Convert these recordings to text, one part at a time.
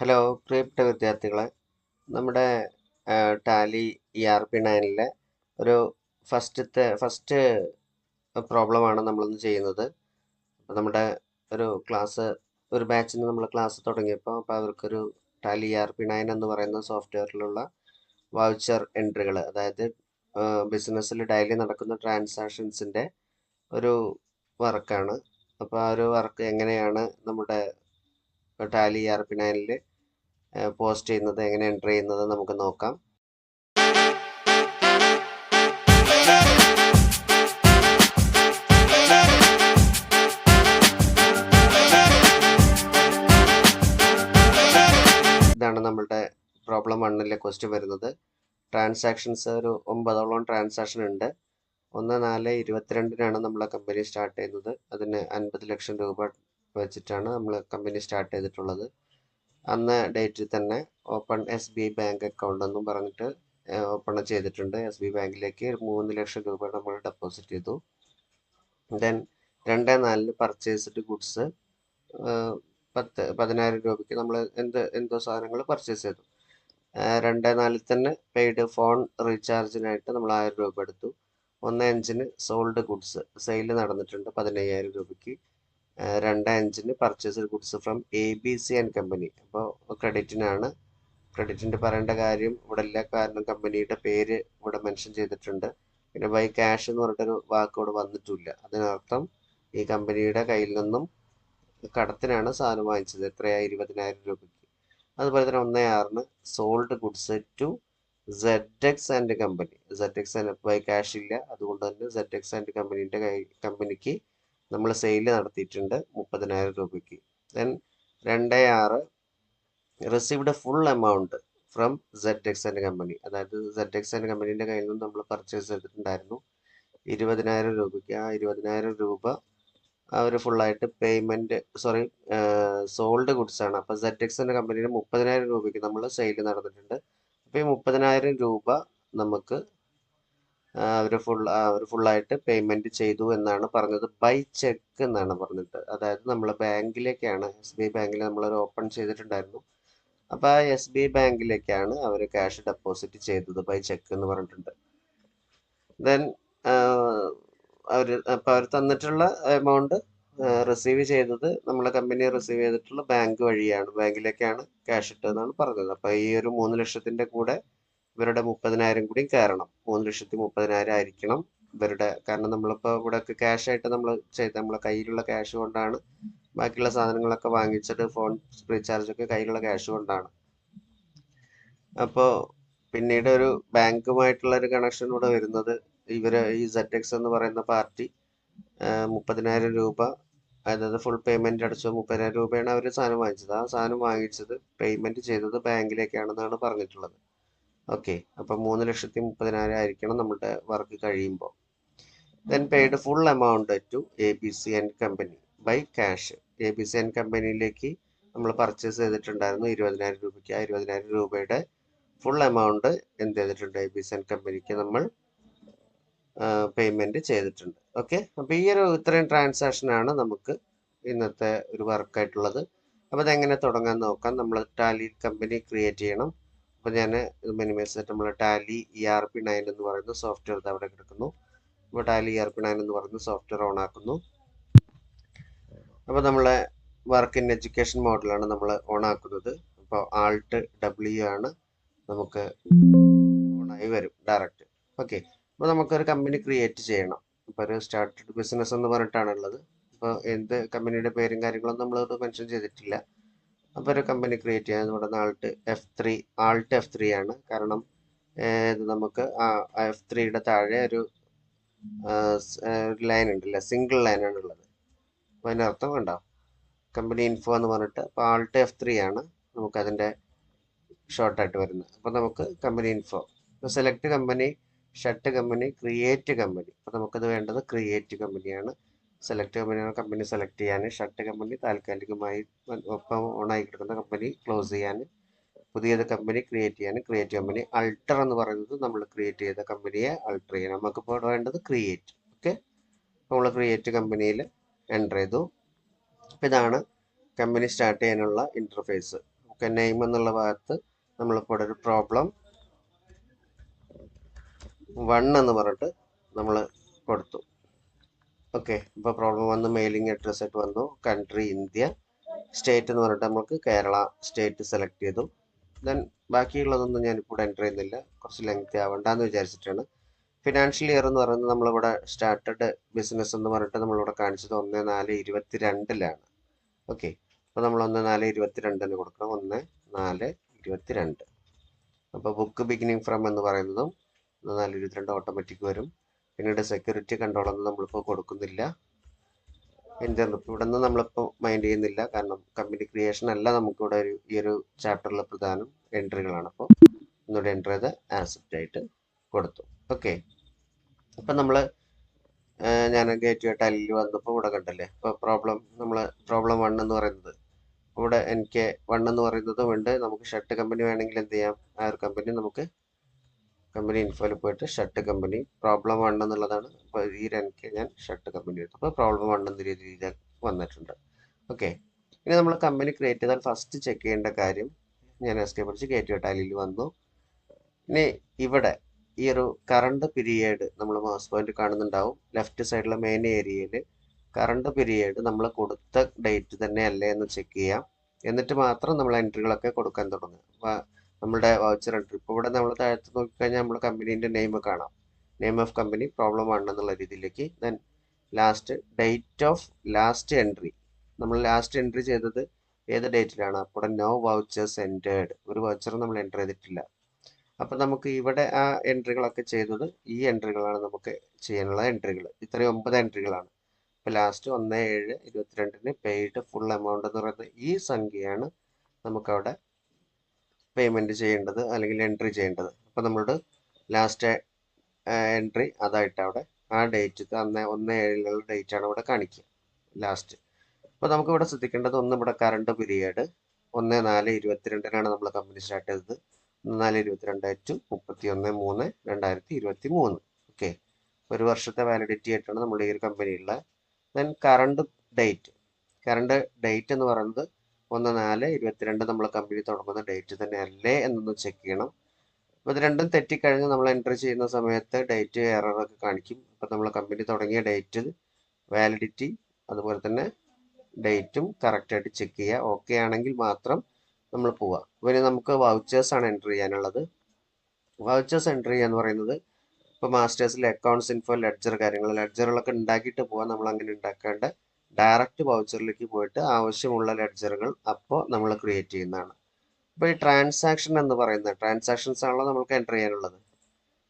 Hello പ്രിയപ്പെട്ട വിദ്യാർത്ഥികളെ, നമ്മുടെ ടാലി ERP9 ഒരു ഫസ്റ്റ് പ്രോബ്ലമാണ് നമ്മളിന്ന് ചെയ്യുന്നത്. അപ്പോൾ നമ്മുടെ ഒരു ബാച്ചിന് നമ്മൾ ക്ലാസ് തുടങ്ങിയപ്പോൾ അവർക്കൊരു ടാലി ERP9 എന്ന് പറയുന്ന സോഫ്റ്റ്വെയറിലുള്ള വൗച്ചർ എൻട്രികൾ, അതായത് ബിസിനസ്സിൽ ഡെയിലി നടക്കുന്ന ട്രാൻസാക്ഷൻസിൻ്റെ ഒരു വർക്കാണ്. അപ്പോൾ ആ ഒരു വർക്ക് എങ്ങനെയാണ് നമ്മുടെ ടാലി ERP9 പോസ്റ്റ് ചെയ്യുന്നത്, എങ്ങനെ എൻ്റർ ചെയ്യുന്നത് നമുക്ക് നോക്കാം. ഇതാണ് നമ്മളുടെ പ്രോബ്ലം 1-ലെ ക്വസ്റ്റ്യൻ വരുന്നത്. ട്രാൻസാക്ഷൻസ് ഒരു 9ഓളം ട്രാൻസാക്ഷൻ ഉണ്ട്. 1/4/22 നമ്മളെ കമ്പനി സ്റ്റാർട്ട് ചെയ്യുന്നത്. അതിന് 50 ലക്ഷം രൂപ വെച്ചിട്ടാണ് നമ്മൾ കമ്പനി സ്റ്റാർട്ട് ചെയ്തിട്ടുള്ളത്. അന്ന് ഡേറ്റിൽ തന്നെ ഓപ്പൺ SBI ബാങ്ക് അക്കൗണ്ട് എന്നും പറഞ്ഞിട്ട് ഓപ്പൺ ചെയ്തിട്ടുണ്ട്. SBI ബാങ്കിലേക്ക് 3 ലക്ഷം രൂപ നമ്മൾ ഡെപ്പോസിറ്റ് ചെയ്തു. ദെൻ 2/4 പർച്ചേസ്ഡ് ഗുഡ്സ് 10,000 രൂപയ്ക്ക് നമ്മൾ എന്തോ സാധനങ്ങൾ പർച്ചേസ് ചെയ്തു. 2/4 തന്നെ പെയ്ഡ് ഫോൺ റീചാർജിനായിട്ട് നമ്മൾ 1000 രൂപ എടുത്തു. 1/5 സോൾഡ് ഗുഡ്സ് സെയിൽ നടന്നിട്ടുണ്ട് 15,000 രൂപയ്ക്ക്. 2/5 purchased goods from ABC and company. അപ്പോൾ ക്രെഡിറ്റിൻ്റെ പറയേണ്ട കാര്യം ഇവിടെ ഇല്ല, കാരണം കമ്പനിയുടെ പേര് ഇവിടെ മെൻഷൻ ചെയ്തിട്ടുണ്ട്. പിന്നെ ബൈ ക്യാഷ് എന്ന് പറഞ്ഞിട്ടൊരു വാക്ക് ഇവിടെ വന്നിട്ടില്ല. അതിനർത്ഥം ഈ കമ്പനിയുടെ കയ്യിൽ നിന്നും കടത്തിനാണ് സാധനം വാങ്ങിച്ചത്. എത്രയായി? 20,000 രൂപയ്ക്ക്. അതുപോലെ തന്നെ 1/6 sold goods to ZX and company. ZX by cash ഇല്ല, അതുകൊണ്ട് തന്നെ ZX ആൻഡ് കമ്പനിക്ക് നമ്മൾ സെയിൽ നടത്തിയിട്ടുണ്ട് 30,000 രൂപയ്ക്ക്. Then 2/6 received full amount from ZX and company. അതായത് ZX ആൻഡ് കമ്പനീൻ്റെ കയ്യിൽ നിന്ന് നമ്മൾ പർച്ചേസ് ചെയ്തിട്ടുണ്ടായിരുന്നു 20,000 രൂപയ്ക്ക്. ആ 20,000 രൂപ അവർ ഫുള്ളായിട്ട് സോൾഡ് ഗുഡ്സ് ആണ്. അപ്പോൾ ZX ആൻഡ് കമ്പനിയുടെ 30,000 രൂപയ്ക്ക് നമ്മൾ സെയിൽ നടന്നിട്ടുണ്ട്. അപ്പോൾ ഈ 30,000 രൂപ നമുക്ക് അവർ ഫുള്ളായിട്ട് പേയ്മെൻറ്റ് ചെയ്തു എന്നാണ് പറഞ്ഞത്. ബൈ ചെക്ക് എന്നാണ് പറഞ്ഞിട്ട്. അതായത് നമ്മൾ ബാങ്കിലേക്കാണ്, SBI ബാങ്കിൽ നമ്മളൊരു ഓപ്പൺ ചെയ്തിട്ടുണ്ടായിരുന്നു. അപ്പോൾ ആ SBI ബാങ്കിലേക്കാണ് അവർ ക്യാഷ് ഡെപ്പോസിറ്റ് ചെയ്തത് ബൈ ചെക്ക് എന്ന് പറഞ്ഞിട്ടുണ്ട്. ദെൻ അവർ തന്നിട്ടുള്ള എമൗണ്ട് റിസീവ് ചെയ്തത് നമ്മളെ കമ്പനി റിസീവ് ചെയ്തിട്ടുള്ള ബാങ്ക് വഴിയാണ്, ബാങ്കിലേക്കാണ് ക്യാഷ് ഇട്ടതെന്നാണ് പറഞ്ഞത്. അപ്പോൾ ഈ ഒരു 3 ലക്ഷത്തിൻ്റെ കൂടെ ഇവരുടെ 30,000 കൂടി കയറണം. 3,30,000 ആയിരിക്കണം ഇവരുടെ. കാരണം നമ്മളിപ്പോൾ ഇവിടെയൊക്കെ ക്യാഷ് ആയിട്ട് നമ്മൾ നമ്മളെ കയ്യിലുള്ള ക്യാഷ് കൊണ്ടാണ് ബാക്കിയുള്ള സാധനങ്ങളൊക്കെ വാങ്ങിച്ചത്. ഫോൺ റീചാർജ് ഒക്കെ കയ്യിലുള്ള ക്യാഷ് കൊണ്ടാണ്. അപ്പോൾ പിന്നീട് ഒരു ബാങ്കുമായിട്ടുള്ള ഒരു കണക്ഷൻ ഇവിടെ വരുന്നത്, ഈ ZX എന്ന് പറയുന്ന പാർട്ടി 30,000 രൂപ, അതായത് ഫുൾ പേയ്മെന്റ് അടച്ചു 30,000 രൂപയാണ് അവർ സാധനം വാങ്ങിച്ചത്. ആ സാധനം വാങ്ങിച്ചത് പേയ്മെന്റ് ചെയ്തത് ബാങ്കിലേക്കാണെന്നാണ് പറഞ്ഞിട്ടുള്ളത്. ഓക്കെ, അപ്പം 3,30,000 ആയിരിക്കണം നമ്മുടെ വർക്ക് കഴിയുമ്പോൾ. Then paid full amount to ABC and company by cash. ABC and കമ്പനിയിലേക്ക് നമ്മൾ പർച്ചേസ് ചെയ്തിട്ടുണ്ടായിരുന്നു 20,000 രൂപയ്ക്ക്. ആ 20,000 രൂപയുടെ ഫുൾ എമൗണ്ട് എന്ത് ചെയ്തിട്ടുണ്ട്? ABC ആൻഡ് കമ്പനിക്ക് നമ്മൾ പേയ്മെന്റ് ചെയ്തിട്ടുണ്ട്. ഓക്കെ, അപ്പോൾ ഇത്രയും ട്രാൻസാക്ഷനാണ് നമുക്ക് ഇന്നത്തെ ഒരു വർക്കായിട്ടുള്ളത്. അപ്പോൾ അതെങ്ങനെ തുടങ്ങാൻ നോക്കാം. നമ്മൾ ടാലി കമ്പനി ക്രിയേറ്റ് ചെയ്യണം. അപ്പോൾ ഞാൻ ഇത് മിനിമൈസ് ചെയ്തിട്ട് നമ്മൾ ടാലി ERP9 എന്ന് പറയുന്ന സോഫ്റ്റ്വെയർ അവിടെ കിടക്കുന്നു. അപ്പോൾ ടാലി ERP9 എന്ന് പറയുന്ന സോഫ്റ്റ്വെയർ ഓൺ ആക്കുന്നു. അപ്പോൾ വർക്ക് ഇൻ എഡ്യൂക്കേഷൻ മോഡലാണ് നമ്മൾ ഓൺ ആക്കുന്നത്. അപ്പോൾ Alt+W ആണ്, നമുക്ക് ഓണായി വരും ഡയറക്റ്റ്. ഓക്കെ, അപ്പോൾ നമുക്കൊരു കമ്പനി ക്രിയേറ്റ് ചെയ്യണം. ഇപ്പോൾ ഒരു സ്റ്റാർട്ടഡ് ബിസിനസ് എന്ന് പറഞ്ഞിട്ടാണുള്ളത്. അപ്പോൾ എന്ത് കമ്പനിയുടെ പേരും കാര്യങ്ങളൊന്നും നമ്മളത് മെൻഷൻ ചെയ്തിട്ടില്ല. അപ്പോൾ ഒരു കമ്പനി ക്രിയേറ്റ് ചെയ്യാൻ ഇവിടെ Alt+F3 ആണ്. കാരണം ഇത് നമുക്ക് F3യുടെ താഴെ ഒരു ലൈൻ ഉണ്ടല്ലോ, സിംഗിൾ ലൈനാണ് ഉള്ളത്. അപ്പോൾ അതിൻ്റെ അർത്ഥം കണ്ടോ, കമ്പനി ഇൻഫോ എന്ന് പറഞ്ഞിട്ട്. അപ്പോൾ Alt+F3 ആണ് നമുക്കതിൻ്റെ ഷോർട്ടായിട്ട് വരുന്നത്. അപ്പോൾ നമുക്ക് കമ്പനി ഇൻഫോ, ഇപ്പോൾ select company, shut company, create company. അപ്പോൾ നമുക്കത് വേണ്ടത് ക്രിയേറ്റ് കമ്പനിയാണ്. സെലക്ട് കമ്പനി സെലക്ട് ചെയ്യാൻ, ഷട്ട് കമ്പനി താൽക്കാലികമായി ഒപ്പം ഓണായി കിടക്കുന്ന കമ്പനി ക്ലോസ് ചെയ്യാൻ, പുതിയത് കമ്പനി ക്രിയേറ്റ് ചെയ്യാൻ. ക്രിയേറ്റ് കമ്പനി അൾട്ടർ എന്ന് പറയുന്നത് നമ്മൾ ക്രിയേറ്റ് ചെയ്ത കമ്പനിയെ അൾട്ടർ ചെയ്യാൻ. നമുക്കിപ്പോൾ വേണ്ടത് ക്രിയേറ്റ്. ഓക്കെ, നമ്മൾ ക്രിയേറ്റ് കമ്പനിയിൽ എൻ്റർ ചെയ്തു. അപ്പോൾ ഇതാണ് കമ്പനി സ്റ്റാർട്ട് ചെയ്യാനുള്ള ഇൻ്റർഫേസ്. ഓക്കെ, നെയിം എന്നുള്ള ഭാഗത്ത് നമ്മളിപ്പോൾ ഇവിടെ ഒരു പ്രോബ്ലം 1 എന്ന് പറഞ്ഞിട്ട് നമ്മൾ കൊടുത്തു. ഓക്കെ, ഇപ്പോൾ പ്രോബ്ലം 1 മെയിലിംഗ് അഡ്രസ് ആയിട്ട് വന്നു. കൺട്രി ഇന്ത്യ, സ്റ്റേറ്റ് എന്ന് പറഞ്ഞിട്ട് നമുക്ക് കേരള സ്റ്റേറ്റ് സെലക്ട് ചെയ്തു. ദെൻ ബാക്കിയുള്ളതൊന്നും ഞാനിപ്പോൾ ഇവിടെ എൻ്റർ ചെയ്യുന്നില്ല, കുറച്ച് ലെങ്തി ആവണ്ടെന്ന് വിചാരിച്ചിട്ടാണ്. ഫിനാൻഷ്യൽ ഇയർ എന്ന് പറയുന്നത് നമ്മളിവിടെ സ്റ്റാർട്ടഡ് ബിസിനസ് എന്ന് പറഞ്ഞിട്ട് നമ്മളിവിടെ കാണിച്ചത് 1/4/22 ഓക്കെ, അപ്പോൾ നമ്മൾ 1/4/22 കൊടുക്കണം. 1/4/22. അപ്പോൾ ബുക്ക് ബിഗിനിങ് ഫ്രം എന്ന് പറയുന്നതും 1/4/22 ഓട്ടോമാറ്റിക് വരും. പിന്നീട് സെക്യൂരിറ്റി കൺട്രോൾ ഒന്നും നമ്മളിപ്പോൾ കൊടുക്കുന്നില്ല. ഇവിടെ നിന്ന് നമ്മളിപ്പോൾ മൈൻഡ് ചെയ്യുന്നില്ല, കാരണം കമ്പനി ക്രിയേഷൻ അല്ല നമുക്കിവിടെ ഈ ഒരു ചാപ്റ്ററിലെ പ്രധാനം എൻട്രികളാണ്. അപ്പോൾ ഒന്നുകൂടി എൻ്റർ ചെയ്ത് ആക്സെപ്റ്റ് ആയിട്ട് കൊടുത്തു. ഓക്കെ, അപ്പം നമ്മൾ ഞാൻ ഗേറ്റ് ടാലിയിൽ വന്നപ്പോൾ ഇവിടെ കണ്ടല്ലേ, ഇപ്പോൾ പ്രോബ്ലം 1 എന്ന് പറയുന്നത് ഇവിടെ എനിക്ക് 1 എന്ന് പറയുന്നതും ഉണ്ട്. നമുക്ക് ഷർട്ട് കമ്പനി വേണമെങ്കിൽ എന്ത് ചെയ്യാം, ആ ഒരു കമ്പനി നമുക്ക് കമ്പനി ഇൻഫോയിൽ പോയിട്ട് ഷർട്ട് കമ്പനി പ്രോബ്ലം 1 എന്നുള്ളതാണ്. അപ്പോൾ ഈ എനിക്ക് ഞാൻ ഷർട്ട് കമ്പനി എടുത്തു. അപ്പോൾ പ്രോബ്ലം 1 എന്ന രീതിയിൽ വന്നിട്ടുണ്ട്. ഓക്കെ, ഇനി നമ്മൾ കമ്പനി ക്രിയേറ്റ് ചെയ്താൽ ഫസ്റ്റ് ചെക്ക് ചെയ്യേണ്ട കാര്യം, ഞാൻ എസ്കേപ്പ് അടിച്ച് ഗേറ്റ് ടാലിയിൽ വന്നു. ഇനി ഇവിടെ ഈ ഒരു കറണ്ട് പീരിയഡ് നമ്മൾ മൗസ് പോയിന്റ് കാണുന്നുണ്ടാവും ലെഫ്റ്റ് സൈഡിലെ മെയിൻ ഏരിയയിൽ. കറണ്ട് പീരിയഡ് നമ്മൾ കൊടുത്ത ഡേറ്റ് തന്നെ അല്ലേ എന്ന് ചെക്ക് ചെയ്യാം. എന്നിട്ട് മാത്രം നമ്മൾ എൻട്രികളൊക്കെ കൊടുക്കാൻ തുടങ്ങും. നമ്മുടെ വൗച്ചർ എൻട്രി ഇപ്പോൾ ഇവിടെ നമ്മൾ താഴത്ത് നോക്കിക്കഴിഞ്ഞാൽ നമ്മൾ കമ്പനീൻ്റെ നെയിം കാണാം. നെയിം ഓഫ് കമ്പനി പ്രോബ്ലം 1 എന്നുള്ള രീതിയിലേക്ക്. Then last date of last entry, നമ്മൾ ലാസ്റ്റ് എൻട്രി ചെയ്തത് ഏത് ഡേറ്റിലാണ്, അപ്പോൾ നോ വൗച്ചേഴ്സ് എൻറ്റേർഡ്, ഒരു വൗച്ചർ നമ്മൾ എൻ്റർ ചെയ്തിട്ടില്ല. അപ്പം നമുക്ക് ഇവിടെ ആ എൻട്രികളൊക്കെ ചെയ്തത് ഈ എൻട്രികളാണ് നമുക്ക് ചെയ്യാനുള്ള എൻട്രികൾ. ഇത്രയും 9 എൻട്രികളാണ്. അപ്പോൾ ലാസ്റ്റ് 1/7/22 പെയ്ഡ് ഫുൾ എമൗണ്ട് എന്ന് പറയുന്നത് ഈ സംഖ്യയാണ് നമുക്കവിടെ പേയ്മെൻറ്റ് ചെയ്യേണ്ടത് അല്ലെങ്കിൽ എൻട്രി ചെയ്യേണ്ടത്. അപ്പോൾ നമ്മളോട് ലാസ്റ്റ് എൻട്രി അതായിട്ട് അവിടെ ആ ഡേറ്റ് 1/7 ഡേറ്റ് ആണ് ഇവിടെ കാണിക്കുക ലാസ്റ്റ്. അപ്പോൾ നമുക്ക് ഇവിടെ ശ്രദ്ധിക്കേണ്ടത് ഒന്ന്, ഇവിടെ കറണ്ട് പീരിയഡ് 1/4/22 നമ്മൾ കമ്പനി സ്റ്റാർട്ട് ചെയ്തത്. 1/4/22 ടു 31/3/2023. ഓക്കെ, ഒരു വർഷത്തെ വാലിഡിറ്റി ആയിട്ടാണ് നമ്മുടെ ഈ ഒരു കമ്പനിയുള്ള. ദെൻ കറണ്ട് ഡേറ്റ് എന്ന് പറയുന്നത് 1/4/22 നമ്മൾ കമ്പനി തുടങ്ങുന്ന ഡേറ്റ് തന്നെ അല്ലേ എന്നൊന്ന് ചെക്ക് ചെയ്യണം. അപ്പോൾ ഇത് രണ്ടും തെറ്റിക്കഴിഞ്ഞ് നമ്മൾ എൻ്റർ ചെയ്യുന്ന സമയത്ത് ഡേറ്റ് എററൊക്കെ കാണിക്കും. അപ്പോൾ നമ്മൾ കമ്പനി തുടങ്ങിയ ഡേറ്റ്, വാലിഡിറ്റി, അതുപോലെ തന്നെ ഡേറ്റും കറക്റ്റായിട്ട് ചെക്ക് ചെയ്യുക. ഓക്കെ ആണെങ്കിൽ മാത്രം നമ്മൾ പോവുക. പിന്നെ നമുക്ക് വൗച്ചേഴ്സ് ആണ് എൻ്റർ ചെയ്യാനുള്ളത്. വൗച്ചേഴ്സ് എൻ്റർ ചെയ്യുക എന്ന് പറയുന്നത് ഇപ്പോൾ മാസ്റ്റേഴ്സിൽ അക്കൗണ്ട്സ് ഇൻഫോ, ലെഡ്ജറുകളൊക്കെ ഉണ്ടാക്കിയിട്ട് പോകാൻ നമ്മൾ അങ്ങനെ ഉണ്ടാക്കാണ്ട് ഡയറക്റ്റ് വൗച്ചറിലേക്ക് പോയിട്ട് ആവശ്യമുള്ള ലെഡ്ജറുകൾ അപ്പോൾ നമ്മൾ ക്രിയേറ്റ് ചെയ്യുന്നതാണ്. അപ്പോൾ ഈ ട്രാൻസാക്ഷൻ എന്ന് പറയുന്നത് ട്രാൻസാക്ഷൻസ് ആണല്ലോ നമുക്ക് എൻ്റർ ചെയ്യാനുള്ളത്.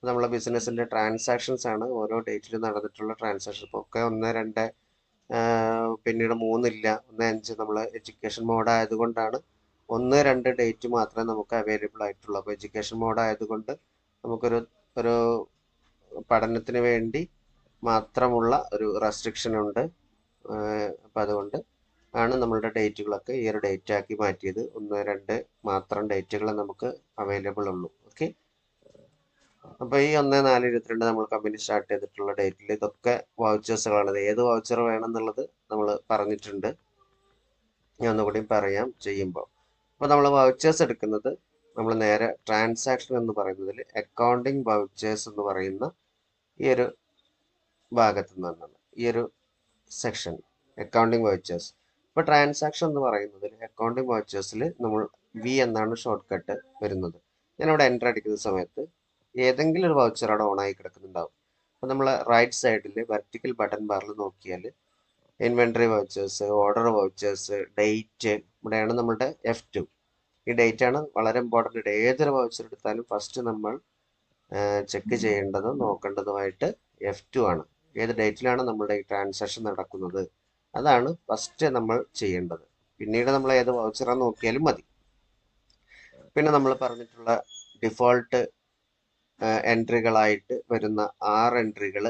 നമ്മളെ ബിസിനസ്സിൻ്റെ ട്രാൻസാക്ഷൻസ് ആണ് ഓരോ ഡേറ്റിൽ നടന്നിട്ടുള്ള ട്രാൻസാക്ഷൻ. ഇപ്പോൾ ഒക്കെ 1, 2 പിന്നീട് 3 ഇല്ല, 1, 5 നമ്മൾ എഡ്യൂക്കേഷൻ മോഡ് ആയതുകൊണ്ടാണ് 1, 2 ഡേറ്റ് മാത്രമേ നമുക്ക് അവൈലബിൾ ആയിട്ടുള്ളൂ. അപ്പോൾ എഡ്യൂക്കേഷൻ മോഡ് ആയതുകൊണ്ട് നമുക്കൊരു പഠനത്തിന് വേണ്ടി മാത്രമുള്ള ഒരു റെസ്ട്രിക്ഷൻ ഉണ്ട്. അപ്പോൾ അതുകൊണ്ട് ആണ് നമ്മളുടെ ഡേറ്റുകളൊക്കെ ഈ ഒരു ഡേറ്റ് ആക്കി മാറ്റിയത്. 1, 2 മാത്രം ഡേറ്റുകൾ നമുക്ക് അവൈലബിൾ ഉള്ളൂ. ഓക്കെ, അപ്പോൾ ഈ 1/4/22 നമ്മൾ കമ്പനി സ്റ്റാർട്ട് ചെയ്തിട്ടുള്ള ഡേറ്റിൽ ഇതൊക്കെ വൗച്ചേഴ്സുകളാണ്. ഏത് വൗച്ചർ വേണം എന്നുള്ളത് നമ്മൾ പറഞ്ഞിട്ടുണ്ട്. ഞാൻ ഒന്നുകൂടി പറയാം ചെയ്യുമ്പോൾ. അപ്പോൾ നമ്മൾ വൗച്ചേഴ്സ് എടുക്കുന്നത് നമ്മൾ നേരെ ട്രാൻസാക്ഷൻ എന്ന് പറയുന്നതിൽ അക്കൗണ്ടിങ് വൗച്ചേഴ്സ് എന്ന് പറയുന്ന ഈ ഒരു ഭാഗത്തു നിന്നാണ്, ഈ ഒരു സെക്ഷൻ അക്കൗണ്ടിങ് വൗച്ചേഴ്സ്. ഇപ്പോൾ ട്രാൻസാക്ഷൻ എന്ന് പറയുന്നതിൽ അക്കൗണ്ടിങ് വൗച്ചേഴ്സിൽ നമ്മൾ വി എന്നാണ് ഷോർട്ട് കട്ട് വരുന്നത്. ഞാനിവിടെ എൻ്റർ അടിക്കുന്ന സമയത്ത് ഏതെങ്കിലും ഒരു വൗച്ചർ അവിടെ ഓണായി കിടക്കുന്നുണ്ടാവും. അപ്പോൾ നമ്മൾ റൈറ്റ് സൈഡിൽ വെർട്ടിക്കൽ ബട്ടൺ ബാറിൽ നോക്കിയാൽ inventory vouchers, order vouchers, date, ഇവിടെയാണ് നമ്മളുടെ F2. ഈ ഡേറ്റ് ആണ് വളരെ ഇമ്പോർട്ടൻ്റ്. ഏതൊരു വൗച്ചർ എടുത്താലും ഫസ്റ്റ് നമ്മൾ ചെക്ക് ചെയ്യേണ്ടതും നോക്കേണ്ടതുമായിട്ട് F2 ആണ്. ഏത് ഡേറ്റിലാണ് നമ്മളുടെ ഈ ട്രാൻസാക്ഷൻ നടക്കുന്നത് അതാണ് ഫസ്റ്റ് നമ്മൾ ചെയ്യേണ്ടത്. പിന്നീട് നമ്മൾ ഏത് വൗച്ചറാന്ന് നോക്കിയാലും മതി. പിന്നെ നമ്മൾ പറഞ്ഞിട്ടുള്ള ഡിഫോൾട്ട് എൻട്രികളായിട്ട് വരുന്ന 6 എൻട്രികൾ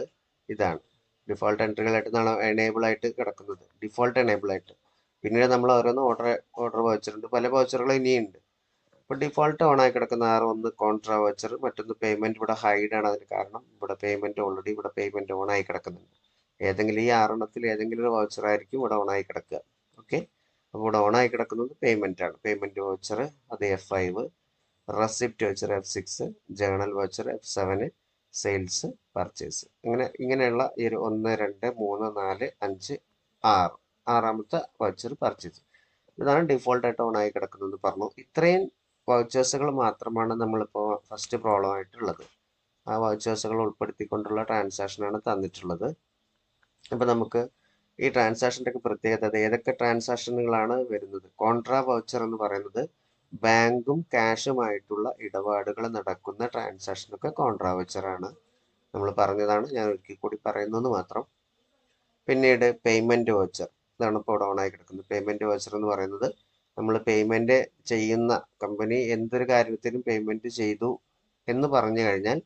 ഇതാണ്. ഡിഫോൾട്ട് എൻട്രികളായിട്ട് എനേബിൾ ആയിട്ട് കിടക്കുന്നത്, ഡിഫോൾട്ട് എനേബിൾ ആയിട്ട്. പിന്നീട് നമ്മൾ ഓരോന്ന് ഓർഡർ വൗച്ചറുണ്ട്, പല വൗച്ചറുകൾ ഇനിയുണ്ട്. ഇപ്പോൾ ഡിഫോൾട്ട് ഓൺ ആയി കിടക്കുന്ന 6, ഒന്ന് കോൺട്രാ വൗച്ചർ, മറ്റൊന്ന് പേയ്മെൻറ്റ്. ഇവിടെ ഹൈഡ് ആണ് അതിന് കാരണം, ഇവിടെ പേയ്മെൻറ്റ് ഓൾറെഡി ഇവിടെ പേയ്മെൻറ്റ് ഓൺ ആയി കിടക്കുന്നുണ്ട്. ഏതെങ്കിലും ഈ 6 എണ്ണത്തിൽ ഏതെങ്കിലും ഒരു വൗച്ചർ ആയിരിക്കും ഇവിടെ ഓൺ ആയി കിടക്കുക. ഓക്കെ, അപ്പോൾ ഇവിടെ ഓണായി കിടക്കുന്നത് പേയ്മെൻ്റ് ആണ്. പേയ്മെൻറ്റ് വൗച്ചർ അത് F5, receipt voucher F6, journal voucher F7, sales, purchase. ഇങ്ങനെയുള്ള ഈ ഒരു 1, 2, 3, 4, 5, 6 ആറാമത്തെ വൗച്ചർ പർച്ചേസ്. ഇതാണ് ഡിഫോൾട്ടായിട്ട് ഓണായി കിടക്കുന്നത് പറഞ്ഞു. ഇത്രയും വൗച്ചേഴ്സുകൾ മാത്രമാണ് നമ്മളിപ്പോൾ ഫസ്റ്റ് പ്രോബ്ലം ആയിട്ടുള്ളത്. ആ വൗച്ചേഴ്സുകൾ ഉൾപ്പെടുത്തിക്കൊണ്ടുള്ള ട്രാൻസാക്ഷനാണ് തന്നിട്ടുള്ളത്. അപ്പോൾ നമുക്ക് ഈ ട്രാൻസാക്ഷൻ്റെ ഒക്കെ പ്രത്യേകത, ഏതൊക്കെ ട്രാൻസാക്ഷനുകളാണ് വരുന്നത്. കോൺട്രാ വൗച്ചർ എന്ന് പറയുന്നത് ബാങ്കും ക്യാഷുമായിട്ടുള്ള ഇടപാടുകൾ നടക്കുന്ന ട്രാൻസാക്ഷനൊക്കെ കോൺട്രാ വൗച്ചറാണ്. നമ്മൾ പറഞ്ഞതാണ്, ഞാൻ ഒരിക്കൽ കൂടി പറയുന്നത് മാത്രം. പിന്നീട് പേയ്മെൻറ്റ് വൗച്ചർ, ഇതാണ് ഇപ്പോൾ ഇവിടെ ഓണായി കിടക്കുന്നത്. പേയ്മെൻറ്റ് വൗച്ചർ എന്ന് പറയുന്നത് നമ്മൾ പേയ്മെൻറ്റ് ചെയ്യുന്ന കമ്പനി എന്തൊരു കാര്യത്തിനും പേയ്മെൻറ്റ് ചെയ്തു എന്ന് പറഞ്ഞു കഴിഞ്ഞാൽ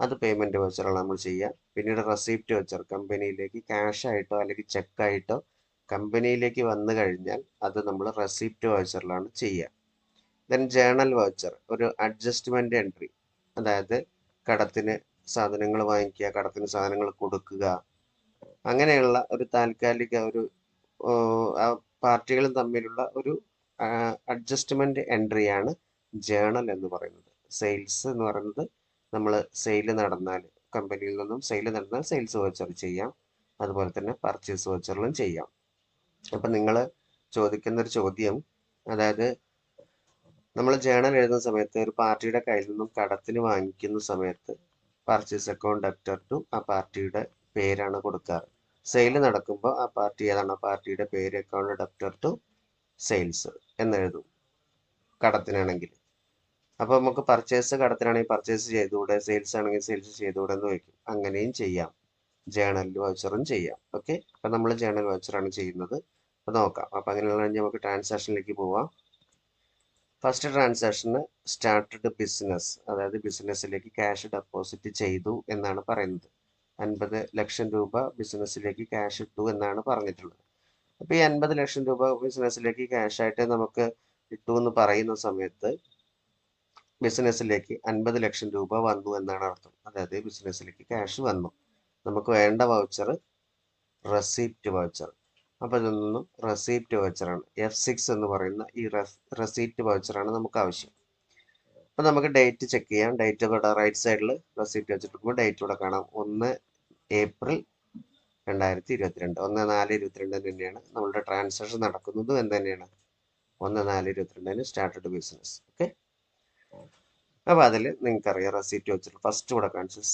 അത് പേയ്മെൻറ്റ് വൗച്ചറാണ് നമ്മൾ ചെയ്യുക. പിന്നീട് റെസിപ്റ്റ് വൗച്ചർ, കമ്പനിയിലേക്ക് ക്യാഷ് ആയിട്ടോ അല്ലെങ്കിൽ ചെക്കായിട്ടോ കമ്പനിയിലേക്ക് വന്നു കഴിഞ്ഞാൽ അത് നമ്മൾ റെസിപ്റ്റ് വൗച്ചറിലാണ് ചെയ്യുക. ദെൻ ജേണൽ വൗച്ചർ, ഒരു അഡ്ജസ്റ്റ്മെൻറ്റ് എൻട്രി, അതായത് കടത്തിന് സാധനങ്ങൾ വാങ്ങിക്കുക, കടത്തിന് സാധനങ്ങൾ കൊടുക്കുക, അങ്ങനെയുള്ള ഒരു താൽക്കാലിക ഒരു പാർട്ടികളും തമ്മിലുള്ള ഒരു അഡ്ജസ്റ്റ്മെൻറ്റ് എൻട്രിയാണ് ജേണൽ എന്ന് പറയുന്നത്. സെയിൽസ് എന്ന് പറയുന്നത് നമ്മൾ സെയിൽ നടന്നാൽ, കമ്പനിയിൽ നിന്നും സെയിൽ നടന്നാൽ സെയിൽസ് വൗച്ചർ ചെയ്യാം. അതുപോലെ തന്നെ പർച്ചേസ് വൗച്ചറിലും ചെയ്യാം. അപ്പം നിങ്ങൾ ചോദിക്കുന്നൊരു ചോദ്യം, അതായത് നമ്മൾ ജേണൽ എഴുതുന്ന സമയത്ത് ഒരു പാർട്ടിയുടെ കയ്യിൽ നിന്നും കടത്തിന് വാങ്ങിക്കുന്ന സമയത്ത് പർച്ചേസ് അക്കൗണ്ട് ഡെപ്റ്റർ ടു ആ പാർട്ടിയുടെ പേരാണ് കൊടുക്കാറ്. സെയിൽ നടക്കുമ്പോൾ ആ പാർട്ടി ഏതാണ്, ആ പാർട്ടിയുടെ പേര് അക്കൗണ്ട് ഡെപ്റ്റർ ടു സെയിൽസ് എന്നെഴുതും കടത്തിനാണെങ്കിൽ. അപ്പോൾ നമുക്ക് പർച്ചേസ് കടത്തിനാണെങ്കിൽ പർച്ചേസ് ചെയ്തുകൂടെ, സെയിൽസ് ആണെങ്കിൽ സെയിൽസ് ചെയ്തുകൂടെ എന്ന് ചോദിക്കും. അങ്ങനെയും ചെയ്യാം, ജേണൽ വൗച്ചറും ചെയ്യാം. ഓക്കെ, അപ്പം നമ്മൾ ജേണൽ വൗച്ചറാണ് ചെയ്യുന്നത്. അപ്പോൾ നോക്കാം. അപ്പം അങ്ങനെയുള്ള നമുക്ക് ട്രാൻസാക്ഷനിലേക്ക് പോവാം. ഫസ്റ്റ് ട്രാൻസാക്ഷന് സ്റ്റാർട്ടഡ് ബിസിനസ്, അതായത് ബിസിനസ്സിലേക്ക് ക്യാഷ് ഡെപ്പോസിറ്റ് ചെയ്തു എന്നാണ് പറയുന്നത്. 50 ലക്ഷം രൂപ ബിസിനസ്സിലേക്ക് ക്യാഷ് ഇട്ടു എന്നാണ് പറഞ്ഞിട്ടുള്ളത്. അപ്പോൾ ഈ 50 ലക്ഷം രൂപ ബിസിനസ്സിലേക്ക് ക്യാഷ് ആയിട്ട് നമുക്ക് ഇട്ടു എന്ന് പറയുന്ന സമയത്ത് ബിസിനസ്സിലേക്ക് 50 ലക്ഷം രൂപ വന്നു എന്നാണ് അർത്ഥം. അതായത് ബിസിനസ്സിലേക്ക് ക്യാഷ് വന്നു. നമുക്ക് വേണ്ട വൗച്ചർ റെസിപ്റ്റ് വൗച്ചർ. അപ്പോൾ ഇതിൽ നിന്നും റെസിപ്റ്റ് വൗച്ചറാണ്, F6 എന്ന് പറയുന്ന ഈ റെസിപ്റ്റ് വൗച്ചറാണ് നമുക്ക് ആവശ്യം. അപ്പോൾ നമുക്ക് ഡേറ്റ് ചെക്ക് ചെയ്യാം. ഡേറ്റ് ഇവിടെ റൈറ്റ് സൈഡിൽ റെസിപ്റ്റ് വെച്ചിട്ട് ഡേറ്റ് ഇവിടെ കാണാം. 1 ഏപ്രിൽ 2022, 1/4/22 തന്നെയാണ് നമ്മളുടെ ട്രാൻസാക്ഷൻ നടക്കുന്നതും എന്ത് തന്നെയാണ്, 1/4/22 സ്റ്റാർട്ടഡ് ബിസിനസ്. ഓക്കെ, അപ്പോൾ അതിൽ നിങ്ങൾക്കറിയാം റെസിപ്റ്റ് വെച്ചിട്ട് ഫസ്റ്റ് ഇവിടെ കാണിച്ചത്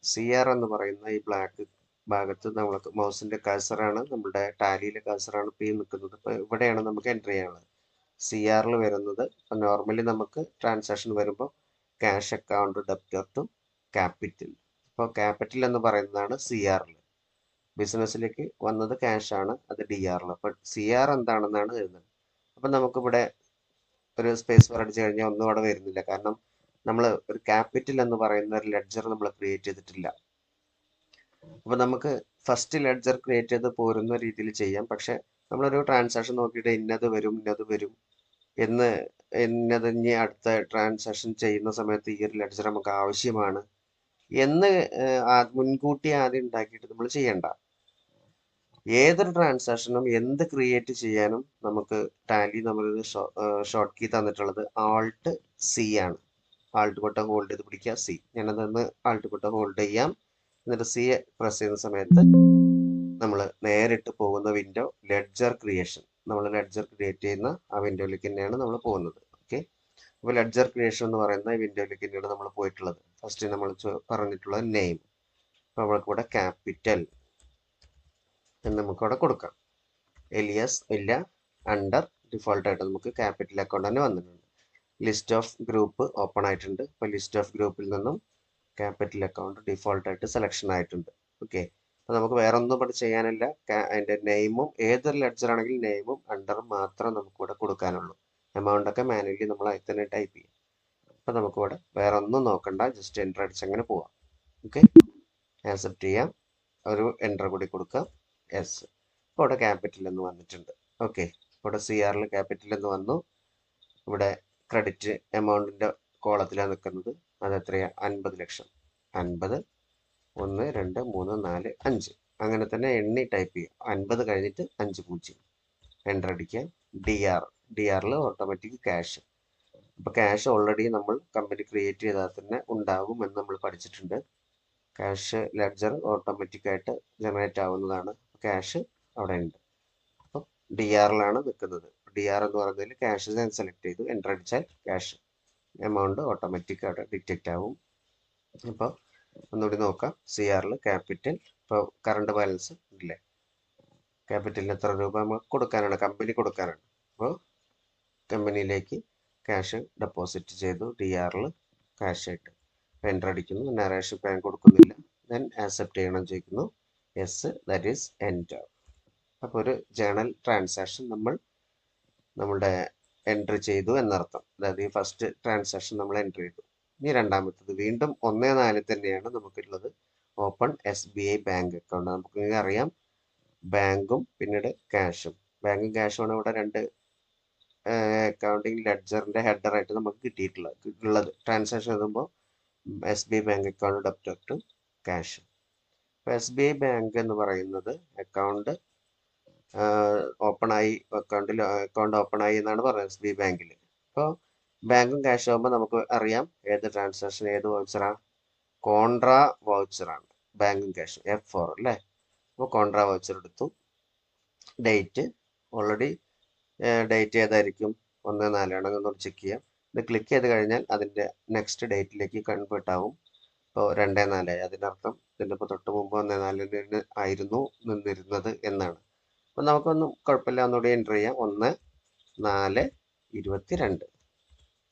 CR എന്ന് പറയുന്ന ഈ ബ്ലാക്ക് ഭാഗത്ത് നമ്മൾക്ക് മൗസിന്റെ കഴ്സറാണ്, നമ്മുടെ ടാലിയിലെ കഴ്സറാണ് ഇപ്പോൾ ഈ നിൽക്കുന്നത്. ഇപ്പോൾ ഇവിടെയാണ് നമുക്ക് എൻ്റർ ചെയ്യാനുള്ളത്. CRൽ വരുന്നത് ഇപ്പോൾ നോർമലി നമുക്ക് ട്രാൻസാക്ഷൻ വരുമ്പോൾ cash account debtor to capital. ഇപ്പോൾ ക്യാപിറ്റൽ എന്ന് പറയുന്നതാണ് CRൽ. ബിസിനസ്സിലേക്ക് വന്നത് ക്യാഷ് ആണ്, അത് DR. അപ്പോൾ CR എന്താണെന്നാണ് എഴുതുന്നത്. അപ്പം നമുക്കിവിടെ ഒരു സ്പേസ് ബാർ അടിച്ചു കഴിഞ്ഞാൽ ഒന്നും അവിടെ വരുന്നില്ല. കാരണം നമ്മൾ ഒരു ക്യാപിറ്റൽ എന്ന് പറയുന്ന ഒരു ലെഡ്ജർ നമ്മൾ ക്രിയേറ്റ് ചെയ്തിട്ടില്ല. അപ്പോൾ നമുക്ക് ഫസ്റ്റ് ലെഡ്ജർ ക്രിയേറ്റ് ചെയ്ത് പോരുന്ന രീതിയിൽ ചെയ്യാം. പക്ഷെ നമ്മളൊരു ട്രാൻസാക്ഷൻ നോക്കിയിട്ട് ഇന്നത് വരും എന്ന് ഇന്നത് ഇനി അടുത്ത ട്രാൻസാക്ഷൻ ചെയ്യുന്ന സമയത്ത് ഈ ഒരു ലെഡ്ജർ നമുക്ക് ആവശ്യമാണ് എന്ന് മുൻകൂട്ടി ആദ്യം ഉണ്ടാക്കിയിട്ട് നമ്മൾ ചെയ്യണ്ട. ഏതൊരു ട്രാൻസാക്ഷനും എന്ത് ക്രിയേറ്റ് ചെയ്യാനും നമുക്ക് ടാലി നമ്മളൊരു ഷോർട്ട് കീ തന്നിട്ടുള്ളത് Alt+C ആണ്. ആൾട്ട് ബട്ടൺ ഹോൾഡ് ചെയ്ത് പിടിക്കുക, C. ഞാനതൊന്ന് ആൾട്ട് ബട്ടൺ ഹോൾഡ് ചെയ്യാം. എന്നിട്ട് C പ്രസ് ചെയ്യുന്ന സമയത്ത് നമ്മൾ നേരിട്ട് പോകുന്ന വിൻഡോ ലെഡ്ജർ ക്രിയേഷൻ. നമ്മൾ ലെഡ്ജർ ക്രിയേറ്റ് ചെയ്യുന്ന ആ വിൻഡോയിലേക്ക് തന്നെയാണ് നമ്മൾ പോകുന്നത്. ഓക്കെ, അപ്പോൾ ലെഡ്ജർ ക്രിയേഷൻ എന്ന് പറയുന്ന ഈ വിൻഡോയിലേക്ക് തന്നെയാണ് നമ്മൾ പോയിട്ടുള്ളത്. ഫസ്റ്റ് നമ്മൾ പറഞ്ഞിട്ടുള്ളത് നെയിം. അപ്പോൾ നമ്മൾക്ക് ഇവിടെ ക്യാപിറ്റൽ എന്ന് നമുക്കവിടെ കൊടുക്കാം. എലിയസ് ഇല്ല, അണ്ടർ ഡിഫോൾട്ടായിട്ട് നമുക്ക് ക്യാപിറ്റൽ അക്കൗണ്ട് തന്നെ വന്നിട്ടുണ്ട്. ലിസ്റ്റ് ഓഫ് ഗ്രൂപ്പ് ഓപ്പൺ ആയിട്ടുണ്ട്. ഇപ്പോൾ ലിസ്റ്റ് ഓഫ് ഗ്രൂപ്പിൽ നിന്നും ക്യാപിറ്റൽ അക്കൗണ്ട് ഡിഫോൾട്ടായിട്ട് സെലക്ഷൻ ആയിട്ടുണ്ട്. ഓക്കെ, അപ്പോൾ നമുക്ക് വേറെ ഒന്നും ഇവിടെ ചെയ്യാനില്ല. അതിൻ്റെ നെയിമും ഏതൊരു ലെഡ്ജർ ആണെങ്കിലും നെയിമും അണ്ടറും മാത്രം നമുക്കിവിടെ കൊടുക്കാനുള്ളൂ. എമൗണ്ട് ഒക്കെ മാനുവലി നമ്മൾ അതിൽ തന്നെ ടൈപ്പ് ചെയ്യും. അപ്പോൾ നമുക്കിവിടെ വേറെ ഒന്നും നോക്കണ്ട, ജസ്റ്റ് എൻ്റർ അടിച്ച് അങ്ങനെ പോവാം. ഓക്കെ, ആക്സെപ്റ്റ് ചെയ്യാം, ഒരു എൻ്റർ കൂടി കൊടുക്കാം, എസ്. ഇപ്പോൾ ഇവിടെ ക്യാപിറ്റൽ എന്ന് വന്നിട്ടുണ്ട്. ഓക്കെ, ഇവിടെ CRൽ ക്യാപിറ്റൽ എന്ന് വന്നു. ഇവിടെ ക്രെഡിറ്റ് എമൗണ്ടിൻ്റെ കോളത്തിലാണ് നിൽക്കുന്നത്. അത് എത്രയാണ്, 50 ലക്ഷം. 50, 1, 2, 3, 4, 5 അങ്ങനെ തന്നെ എണ്ണി ടൈപ്പ് ചെയ്യും. 50 കഴിഞ്ഞിട്ട് 5 0. എൻ്റർ അടിക്കുക. ഡി ആറിൽ ഓട്ടോമാറ്റിക് ക്യാഷ്. അപ്പോൾ ക്യാഷ് ഓൾറെഡി നമ്മൾ കമ്പനി ക്രിയേറ്റ് ചെയ്താൽ തന്നെ ഉണ്ടാകും എന്ന് നമ്മൾ പഠിച്ചിട്ടുണ്ട്. ക്യാഷ് ലെഡ്ജർ ഓട്ടോമാറ്റിക്കായിട്ട് ജനറേറ്റ് ആവുന്നതാണ്. ക്യാഷ് അവിടെ ഉണ്ട്. അപ്പം ഡി ആറിലാണ് നിൽക്കുന്നത്. ഡി ആർ എന്ന് പറയുന്നതിൽ ക്യാഷ് ഞാൻ സെലക്ട് ചെയ്തു. എൻ്റർ അടിച്ചാൽ ക്യാഷ് എമൗണ്ട് ഓട്ടോമാറ്റിക് അവിടെ ഡിറ്റക്റ്റ് ആവും. ഇപ്പോൾ ഒന്നുകൂടി നോക്കാം. സി ആറിൽ ക്യാപിറ്റൽ, ഇപ്പോൾ കറണ്ട് ബാലൻസ് ഇല്ലേ, ക്യാപിറ്റലിന് എത്ര രൂപ നമുക്ക് കൊടുക്കാനാണ്, കമ്പനി കൊടുക്കാനാണ്. അപ്പോൾ കമ്പനിയിലേക്ക് ക്യാഷ് ഡെപ്പോസിറ്റ് ചെയ്തു. ഡി ആറിൽ ക്യാഷ് ആയിട്ട് എൻ്റർ അടിക്കുന്നു. നരേഷൻ പാൻ കൊടുക്കുന്നില്ല. ദെൻ ആക്സെപ്റ്റ് ചെയ്യണം ചോദിക്കുന്നു. Yes, that is enter. അപ്പോൾ ഒരു ജേണൽ ട്രാൻസാക്ഷൻ നമ്മളുടെ എൻട്രി ചെയ്തു എന്നർത്ഥം. അതായത് ഈ ഫസ്റ്റ് ട്രാൻസാക്ഷൻ നമ്മൾ എൻട്രി ചെയ്തു. ഇനി രണ്ടാമത്തത് വീണ്ടും 1.4 തന്നെയാണ് നമുക്കുള്ളത്. Open SBI bank account. നമുക്ക് അറിയാം ബാങ്കും പിന്നീട് ക്യാഷും. ബാങ്കും ക്യാഷുമാണ് ഇവിടെ രണ്ട് അക്കൗണ്ടിങ് ലെഡ്ജറിന്റെ ഹെഡറായിട്ട് നമുക്ക് കിട്ടിയിട്ടുള്ളത്. ട്രാൻസാക്ഷൻ എഴുതുമ്പോൾ SBI bank account debit to cash. അപ്പോൾ SBI ബാങ്ക് എന്ന് പറയുന്നത് അക്കൗണ്ട് ഓപ്പൺ ആയി, അക്കൗണ്ട് ഓപ്പൺ ആയി എന്നാണ് പറയുന്നത് SBI ബാങ്കിൽ. അപ്പോൾ ബാങ്കും ക്യാഷ് ആകുമ്പോൾ നമുക്ക് അറിയാം ഏത് ട്രാൻസാക്ഷൻ ഏത് വൗച്ചറാണ്, കോൺട്രാ വൗച്ചറാണ്. ബാങ്കും ക്യാഷും F4 അല്ലേ. അപ്പോൾ കോൺട്രാ വൗച്ചർ എടുത്തു. ഡേറ്റ് ഓൾറെഡി ഡേറ്റ് ഏതായിരിക്കും, 1/4 ആണെന്ന് ചെക്ക് ചെയ്യാം. ഇത് ക്ലിക്ക് ചെയ്ത് കഴിഞ്ഞാൽ അതിൻ്റെ നെക്സ്റ്റ് ഡേറ്റിലേക്ക് കൺവേർട്ട് ആവും. ഇപ്പോൾ 2/4 അതിനർത്ഥം ഇതിൻ്റെ ഇപ്പോൾ തൊട്ട് മുമ്പ് 1/4 ആയിരുന്നു നിന്നിരുന്നത് എന്നാണ്. അപ്പം നമുക്കൊന്നും കുഴപ്പമില്ല, ഒന്നുകൂടി എൻ്റർ ചെയ്യാം. 1/4/22.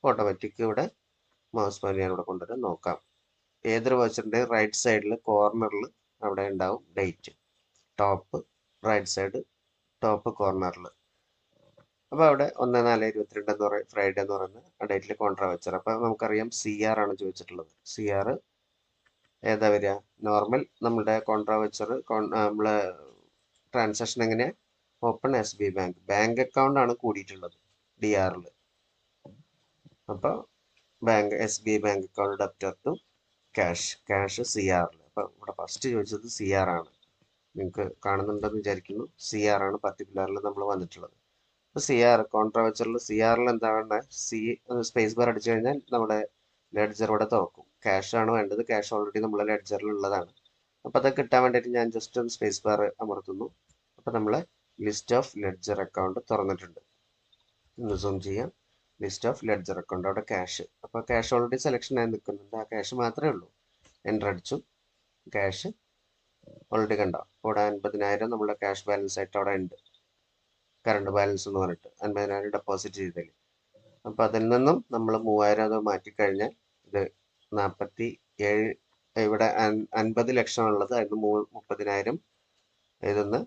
ഓട്ടോമാറ്റിക് ഇവിടെ മൗസ് പോയിന്റ് ഞാൻ ഇവിടെ കൊണ്ടുവരാൻ നോക്കാം. ഏതൊരു വൗച്ചറിൻ്റെ റൈറ്റ് സൈഡിൽ കോർണറിൽ അവിടെ ഉണ്ടാവും date, top right side top കോർണറിൽ. അപ്പോൾ അവിടെ 1/4/22 എന്ന് പറയുന്നത് ഫ്രൈഡേ എന്ന് പറയുന്ന ആ ഡേറ്റിൽ കോൺട്രാ വൗച്ചർ. അപ്പോൾ നമുക്കറിയാം CR ആണ് ചോദിച്ചിട്ടുള്ളത്. CR ഏതാ വരിക, നോർമൽ നമ്മുടെ കോൺട്രാ വൗച്ചർ നമ്മളെ ട്രാൻസാക്ഷൻ എങ്ങനെയാണ്, ഓപ്പൺ SBI ബാങ്ക് അക്കൗണ്ട് ആണ് കൂടിയിട്ടുള്ളത് DR. അപ്പോൾ SBI bank account debit to cash CR. അപ്പോൾ ഇവിടെ ഫസ്റ്റ് ചോദിച്ചത് CR ആണ്. നിങ്ങൾക്ക് കാണുന്നുണ്ടെന്ന് വിചാരിക്കുന്നു. CR ആണ് പർട്ടിക്കുലറിൽ നമ്മൾ വന്നിട്ടുള്ളത്. അപ്പോൾ CR കോൺട്രാ വൗച്ചറിൽ CRൽ എന്താ വേണ്ടത്, സ്പേസ് ബാർ അടിച്ചു കഴിഞ്ഞാൽ നമ്മുടെ ലെഡ്ജർ ഇവിടെ തുറക്കും. ക്യാഷ് ആണ് വേണ്ടത്. ക്യാഷ് ഓൾറെഡി നമ്മളെ ലെഡ്ജറിൽ ഉള്ളതാണ്. അപ്പോൾ അത് കിട്ടാൻ വേണ്ടിയിട്ട് ഞാൻ ജസ്റ്റ് ഒന്ന് സ്പേസ് ബാർ അമർത്തുന്നു. അപ്പോൾ നമ്മളെ ലിസ്റ്റ് ഓഫ് ലെഡ്ജർ അക്കൗണ്ട് തുറന്നിട്ടുണ്ട്. ഒന്ന് സൂം ചെയ്യാം. ലിസ്റ്റ് ഓഫ് ലെഡ്ജർ അക്കൗണ്ട്, അവിടെ ക്യാഷ്. അപ്പോൾ ക്യാഷ് ഓൾറെഡി സെലക്ഷൻ ആയി നിൽക്കുന്നുണ്ട്. ആ ക്യാഷ് മാത്രമേ ഉള്ളൂ. എൻ്റർ അടിച്ചു. ക്യാഷ് ഓൾറെഡി കണ്ടോ, ഇവിടെ 50,000 നമ്മുടെ ക്യാഷ് ബാലൻസ് ആയിട്ട് അവിടെ ഉണ്ട്. കറണ്ട് ബാലൻസ് എന്ന് പറഞ്ഞിട്ട് 50,000 ഡെപ്പോസിറ്റ് ചെയ്തതിൽ. അപ്പോൾ അതിൽ നിന്നും നമ്മൾ 3,000 അത് മാറ്റിക്കഴിഞ്ഞാൽ ഇത് 47, ഇവിടെ 50 ലക്ഷം ഉള്ളത്. അതിന് 30,000 ഇതൊന്ന്